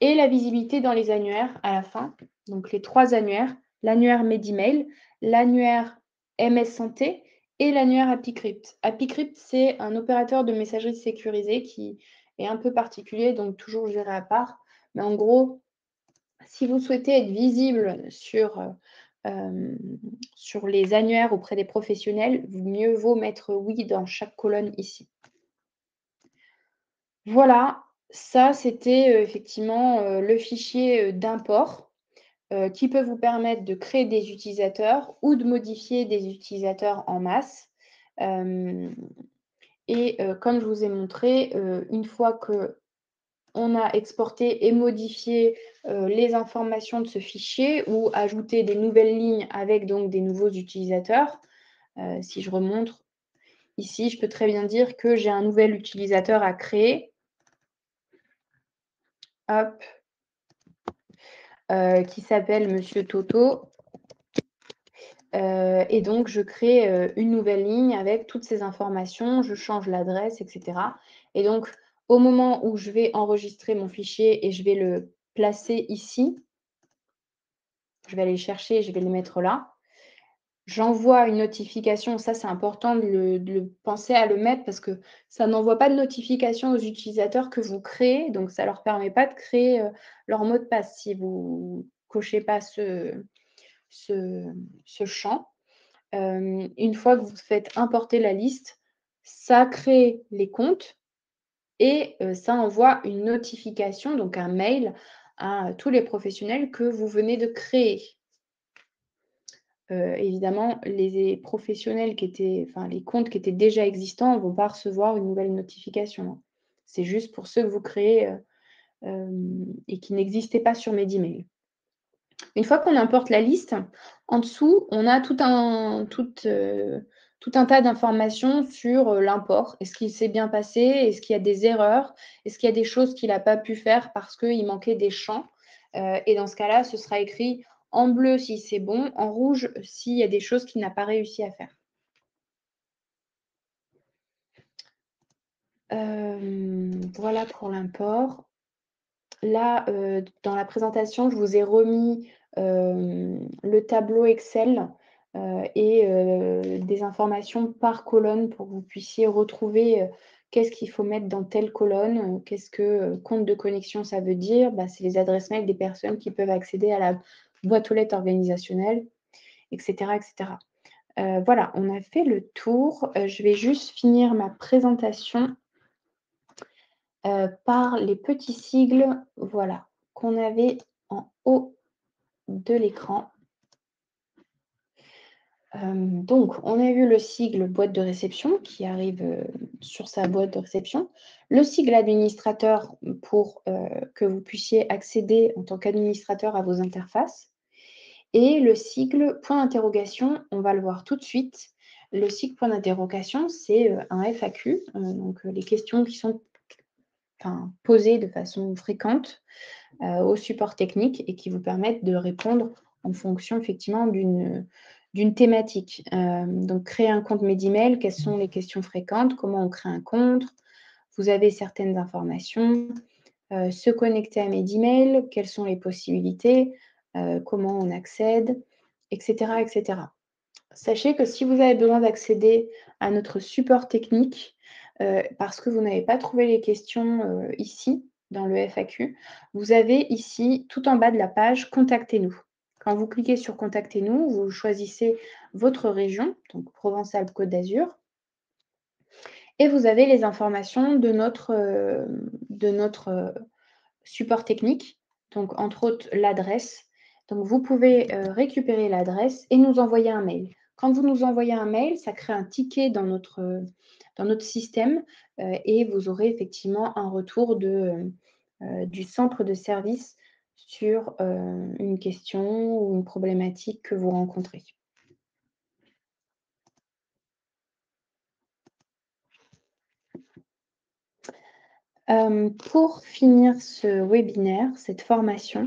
et la visibilité dans les annuaires à la fin. Donc, les 3 annuaires, l'annuaire Medimail, l'annuaire MS Santé et l'annuaire AppyCrypt. AppyCrypt, c'est un opérateur de messagerie sécurisée qui est un peu particulier, donc toujours géré à part. Mais en gros, si vous souhaitez être visible sur les annuaires auprès des professionnels, mieux vaut mettre oui dans chaque colonne ici. Voilà, ça c'était effectivement le fichier d'import qui peut vous permettre de créer des utilisateurs ou de modifier des utilisateurs en masse. Comme je vous ai montré, une fois qu'on a exporté et modifié les informations de ce fichier ou ajouté des nouvelles lignes avec donc des nouveaux utilisateurs, si je remonte ici, je peux très bien dire que j'ai un nouvel utilisateur à créer. Hop, qui s'appelle Monsieur Toto. Et donc, je crée une nouvelle ligne avec toutes ces informations, je change l'adresse, etc. Et donc, au moment où je vais enregistrer mon fichier et je vais le placer ici, je vais aller le chercher, je vais le mettre là. J'envoie une notification, ça c'est important de penser à le mettre parce que ça n'envoie pas de notification aux utilisateurs que vous créez, donc ça ne leur permet pas de créer leur mot de passe si vous ne cochez pas ce champ. Une fois que vous faites importer la liste, ça crée les comptes et ça envoie une notification, donc un mail à tous les professionnels que vous venez de créer. Évidemment, les professionnels les comptes qui étaient déjà existants ne vont pas recevoir une nouvelle notification, hein. C'est juste pour ceux que vous créez, et qui n'existaient pas sur Medimail. Une fois qu'on importe la liste, en dessous, on a tout un tas d'informations sur l'import. Est-ce qu'il s'est bien passé? Est-ce qu'il y a des erreurs? Est-ce qu'il y a des choses qu'il n'a pas pu faire parce qu'il manquait des champs? Et dans ce cas-là, ce sera écrit en bleu si c'est bon, en rouge s'il y a des choses qu'il n'a pas réussi à faire. Voilà pour l'import. Là, dans la présentation, je vous ai remis le tableau Excel et des informations par colonne pour que vous puissiez retrouver Qu'est-ce qu'il faut mettre dans telle colonne? Qu'est-ce que, compte de connexion, ça veut dire? Bah, c'est les adresses mail des personnes qui peuvent accéder à la boîte aux lettres organisationnelle et cetera et cetera. Voilà, on a fait le tour. Je vais juste finir ma présentation, par les petits sigles, voilà, qu'on avait en haut de l'écran. Donc on a vu le sigle boîte de réception qui arrive, sur sa boîte de réception. Le sigle administrateur pour, que vous puissiez accéder en tant qu'administrateur à vos interfaces et le sigle point d'interrogation, on va le voir tout de suite. Le sigle point d'interrogation, c'est, un FAQ, donc, les questions qui sont posées de façon fréquente, au support technique et qui vous permettent de répondre en fonction effectivement d'une thématique. Donc créer un compte Medimel, quelles sont les questions fréquentes? Comment on crée un compte? Vous avez certaines informations. Se connecter à Medimel, quelles sont les possibilités? Comment on accède? Et cetera et cetera. Sachez que si vous avez besoin d'accéder à notre support technique, parce que vous n'avez pas trouvé les questions, ici, dans le FAQ, vous avez ici, tout en bas de la page, «Contactez-nous». Quand vous cliquez sur «Contactez-nous», vous choisissez votre région, donc Provence-Alpes-Côte d'Azur et vous avez les informations de notre support technique, donc entre autres l'adresse. Donc vous pouvez, récupérer l'adresse et nous envoyer un mail. Quand vous nous envoyez un mail, ça crée un ticket dans notre système, et vous aurez effectivement un retour du centre de service sur, une question ou une problématique que vous rencontrez. Pour finir ce webinaire, cette formation,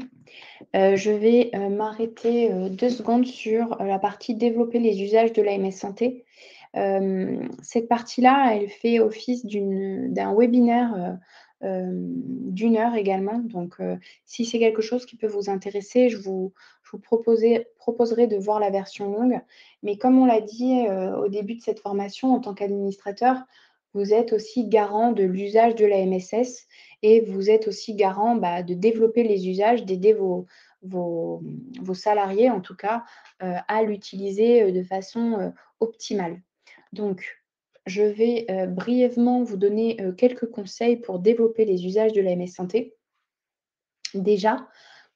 je vais, m'arrêter, 2 secondes sur, la partie développer les usages de l'AMS Santé. Cette partie-là, elle fait office d'un webinaire, d'1 heure également. Donc, si c'est quelque chose qui peut vous intéresser, je vous proposerai de voir la version longue. Mais comme on l'a dit, au début de cette formation, en tant qu'administrateur, vous êtes aussi garant de l'usage de la MSS et vous êtes aussi garant, bah, de développer les usages, d'aider vos salariés en tout cas, à l'utiliser, de façon, optimale. Donc, je vais, brièvement vous donner, quelques conseils pour développer les usages de l'AMS Santé. Déjà,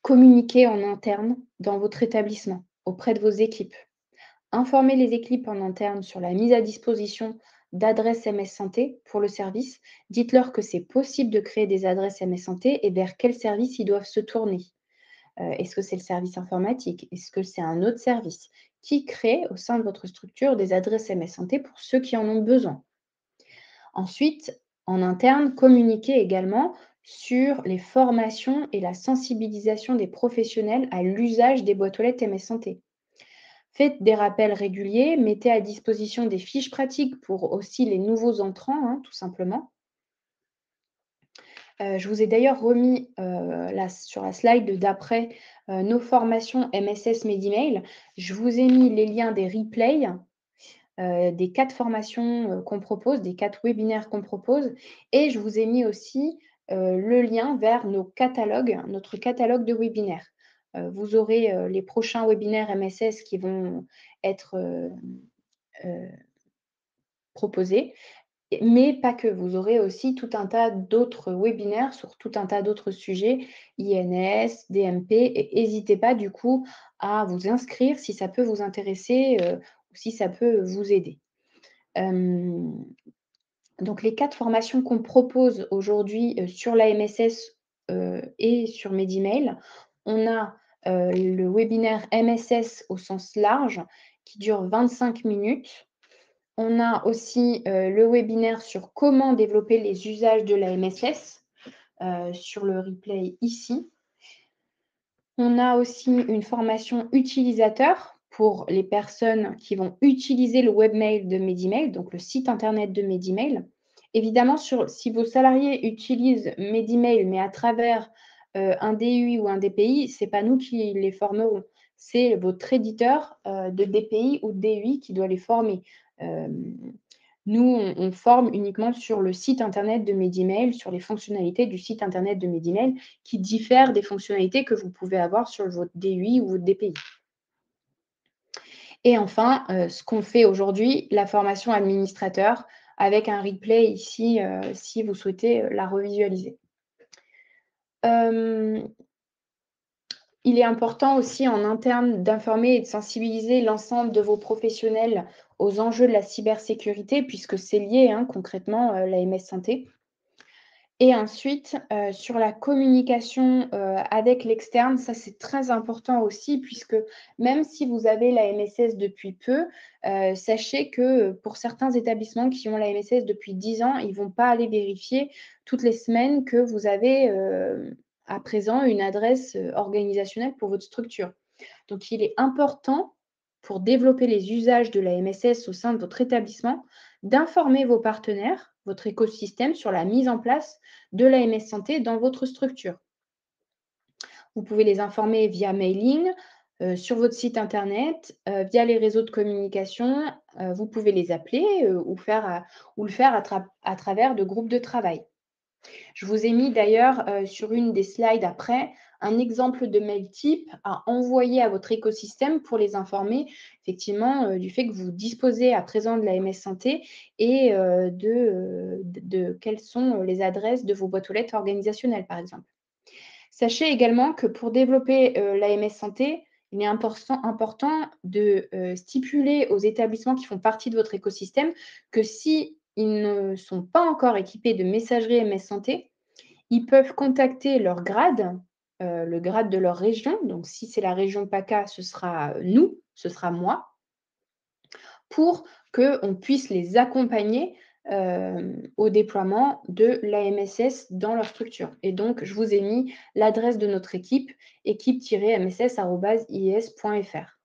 communiquez en interne dans votre établissement, auprès de vos équipes. Informez les équipes en interne sur la mise à disposition d'adresses MS Santé pour le service. Dites-leur que c'est possible de créer des adresses MS Santé et vers quel service ils doivent se tourner. Est-ce que c'est le service informatique? Est-ce que c'est un autre service? Qui crée au sein de votre structure des adresses MS Santé pour ceux qui en ont besoin? Ensuite, en interne, communiquez également sur les formations et la sensibilisation des professionnels à l'usage des boîtes aux lettres MS Santé. Faites des rappels réguliers, mettez à disposition des fiches pratiques pour aussi les nouveaux entrants, hein, tout simplement. Je vous ai d'ailleurs remis, sur la slide d'après, nos formations MSS Medemail. Je vous ai mis les liens des replays, des 4 formations, qu'on propose, des 4 webinaires qu'on propose et je vous ai mis aussi, le lien vers notre catalogue de webinaires. Vous aurez, les prochains webinaires MSS qui vont être, heu, proposés mais pas que, vous aurez aussi tout un tas d'autres webinaires sur tout un tas d'autres sujets, INS, DMP et n'hésitez pas du coup à vous inscrire si ça peut vous intéresser, ou si ça peut vous aider. Hem, donc les 4 formations qu'on propose aujourd'hui, sur l'AMSS, et sur Medemail, on a, le webinaire MSS au sens large qui dure 25 minutes. On a aussi, le webinaire sur comment développer les usages de la MSS, sur le replay ici. On a aussi une formation utilisateur pour les personnes qui vont utiliser le webmail de Medemail, donc le site internet de Medemail. Évidemment, si vos salariés utilisent Medemail, mais à travers, un DUI ou un DPI, ce n'est pas nous qui les formerons. C'est votre éditeur, de DPI ou de DUI qui doit les former. Hem Nous, on forme uniquement sur le site internet de Medimail, sur les fonctionnalités du site internet de Medimail qui diffèrent des fonctionnalités que vous pouvez avoir sur votre DUI ou votre DPI. Et enfin, ce qu'on fait aujourd'hui, la formation administrateur avec un replay ici, si vous souhaitez, la revisualiser. Il est important aussi en interne d'informer et de sensibiliser l'ensemble de vos professionnels aux enjeux de la cybersécurité puisque c'est lié, hein, concrètement, l'AMS Santé. Et ensuite, sur la communication, avec l'externe, ça c'est très important aussi puisque même si vous avez la MSS depuis peu, sachez que, pour certains établissements qui ont la MSS depuis 10 ans, ils ne vont pas aller vérifier toutes les semaines que vous avez, à présent une adresse, organisationnelle pour votre structure. Donc il est important, pour développer les usages de la MSS au sein de votre établissement, d'informer vos partenaires, votre écosystème, sur la mise en place de l'AMS Santé dans votre structure. Vous pouvez les informer via mailing, sur votre site internet, via les réseaux de communication, vous pouvez les appeler, ou le faire à travers de groupes de travail. Je vous ai mis d'ailleurs, sur une des slides après, un exemple de mail type à envoyer à votre écosystème pour les informer effectivement, du fait que vous disposez à présent de l'AMS Santé et de quelles sont les adresses de vos boîtes aux lettres organisationnelles, par exemple. Sachez également que pour développer, l'AMS Santé, il est important de, stipuler aux établissements qui font partie de votre écosystème que si ils ne sont pas encore équipés de messagerie MS Santé, ils peuvent contacter leur grade, le grade de leur région. Donc si c'est la région PACA, ce sera, nous, ce sera moi, pour qu'on puisse les accompagner, au déploiement de l'AMSS dans leur structure. Et donc, je vous ai mis l'adresse de notre équipe, équipe-mss@ies.fr.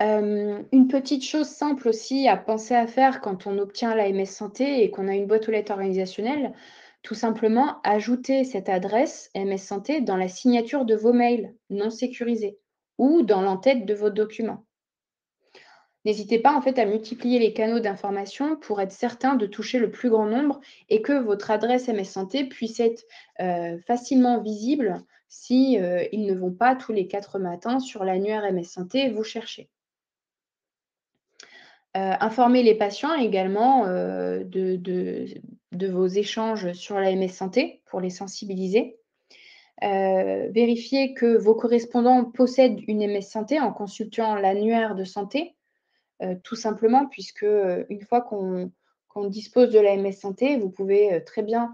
Une petite chose simple aussi à penser à faire quand on obtient l'AMS Santé et qu'on a une boîte aux lettres organisationnelle, tout simplement ajouter cette adresse MS Santé dans la signature de vos mails non sécurisés ou dans l'entête de vos documents. N'hésitez pas en fait à multiplier les canaux d'information pour être certain de toucher le plus grand nombre et que votre adresse MS Santé puisse être, facilement visible si, ils ne vont pas tous les 4 matins sur l'annuaire MS Santé vous chercher. Informer les patients également, de vos échanges sur l'AMS Santé pour les sensibiliser. Vérifier que vos correspondants possèdent une MS Santé en consultant l'annuaire de santé. Tout simplement puisque, une fois qu'on dispose de l'AMS Santé, vous pouvez, très bien,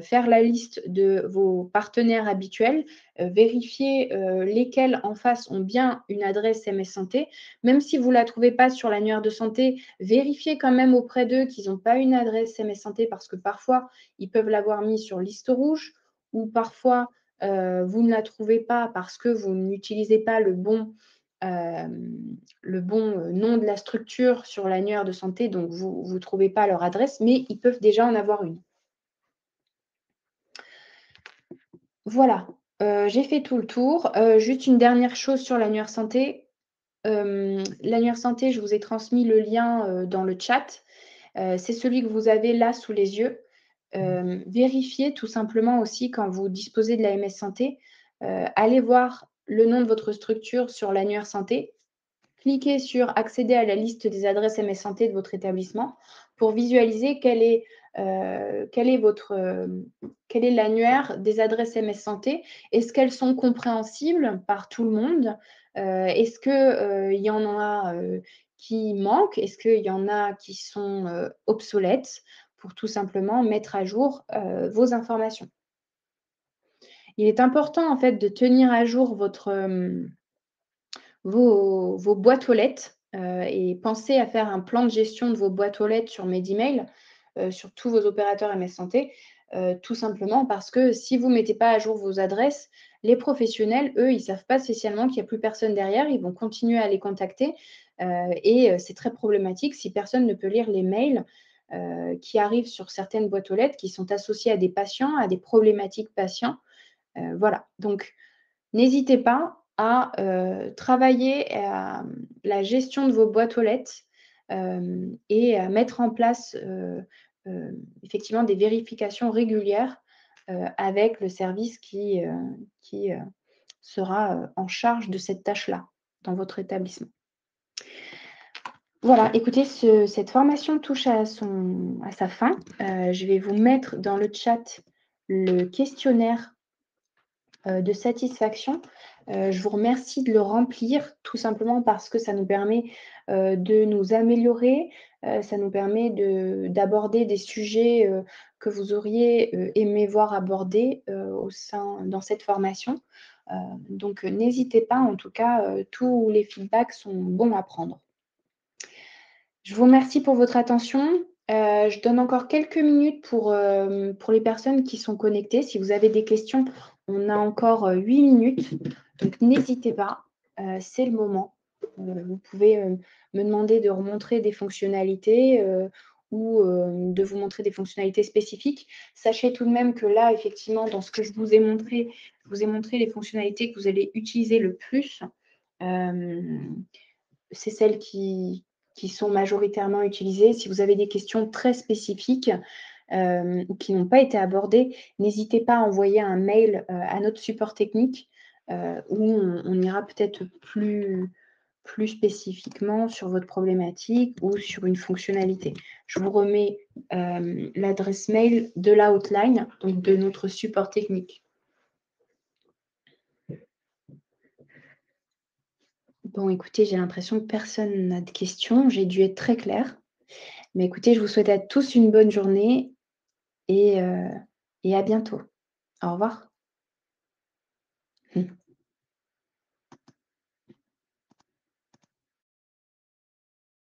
faire la liste de vos partenaires habituels, vérifier, lesquels en face ont bien une adresse MS Santé. Même si vous ne la trouvez pas sur l'annuaire de santé, vérifiez quand même auprès d'eux qu'ils n'ont pas une adresse MS Santé parce que parfois, ils peuvent l'avoir mis sur liste rouge ou parfois, vous ne la trouvez pas parce que vous n'utilisez pas nom de la structure sur l'annuaire de santé, donc vous ne trouvez pas leur adresse, mais ils peuvent déjà en avoir une. Voilà, j'ai fait tout le tour. Juste une dernière chose sur l'annuaire santé. L'annuaire santé, je vous ai transmis le lien, dans le chat. C'est celui que vous avez là sous les yeux. Vérifiez tout simplement aussi quand vous disposez de l'AMS Santé, allez voir le nom de votre structure sur l'annuaire santé. Cliquez sur «Accéder à la liste des adresses MS Santé de votre établissement» pour visualiser quel est l'annuaire des adresses MS Santé. Est-ce qu'elles sont compréhensibles par tout le monde? Est-ce que, il y en a, qui manquent? Est-ce qu'il y en a qui sont, obsolètes? Pour tout simplement mettre à jour, vos informations. Il est important en fait de tenir à jour vos boîtes aux lettres, et pensez à faire un plan de gestion de vos boîtes aux lettres sur Medimail, sur tous vos opérateurs MS Santé, tout simplement parce que si vous ne mettez pas à jour vos adresses, les professionnels, eux, ils ne savent pas spécialement qu'il n'y a plus personne derrière. Ils vont continuer à les contacter, c'est très problématique si personne ne peut lire les mails, qui arrivent sur certaines boîtes aux lettres qui sont associées à des patients, à des problématiques patients. Voilà, donc n'hésitez pas, à, travailler à la gestion de vos boîtes aux lettres, et à mettre en place, effectivement des vérifications régulières, avec le service qui sera, en charge de cette tâche-là dans votre établissement. Voilà, écoutez, cette formation touche à sa fin. Je vais vous mettre dans le chat le questionnaire de satisfaction. Je vous remercie de le remplir, tout simplement parce que ça nous permet, de nous améliorer, ça nous permet d'aborder des sujets, que vous auriez, aimé voir abordés, au sein dans cette formation. Donc, n'hésitez pas, en tout cas, tous les feedbacks sont bons à prendre. Je vous remercie pour votre attention. Je donne encore quelques minutes pour les personnes qui sont connectées. Si vous avez des questions, on a encore 8 minutes, donc n'hésitez pas, c'est le moment. Vous pouvez, me demander de remontrer des fonctionnalités, ou, de vous montrer des fonctionnalités spécifiques. Sachez tout de même que là, effectivement, dans ce que je vous ai montré, je vous ai montré les fonctionnalités que vous allez utiliser le plus. C'est celles qui sont majoritairement utilisées. Si vous avez des questions très spécifiques, ou qui n'ont pas été abordées, n'hésitez pas à envoyer un mail, à notre support technique, où on ira peut-être plus spécifiquement sur votre problématique ou sur une fonctionnalité. Je vous remets, l'adresse mail de la hotline, donc de notre support technique. Bon, écoutez, j'ai l'impression que personne n'a de questions. J'ai dû être très claire. Mais écoutez, je vous souhaite à tous une bonne journée et à bientôt. Au revoir.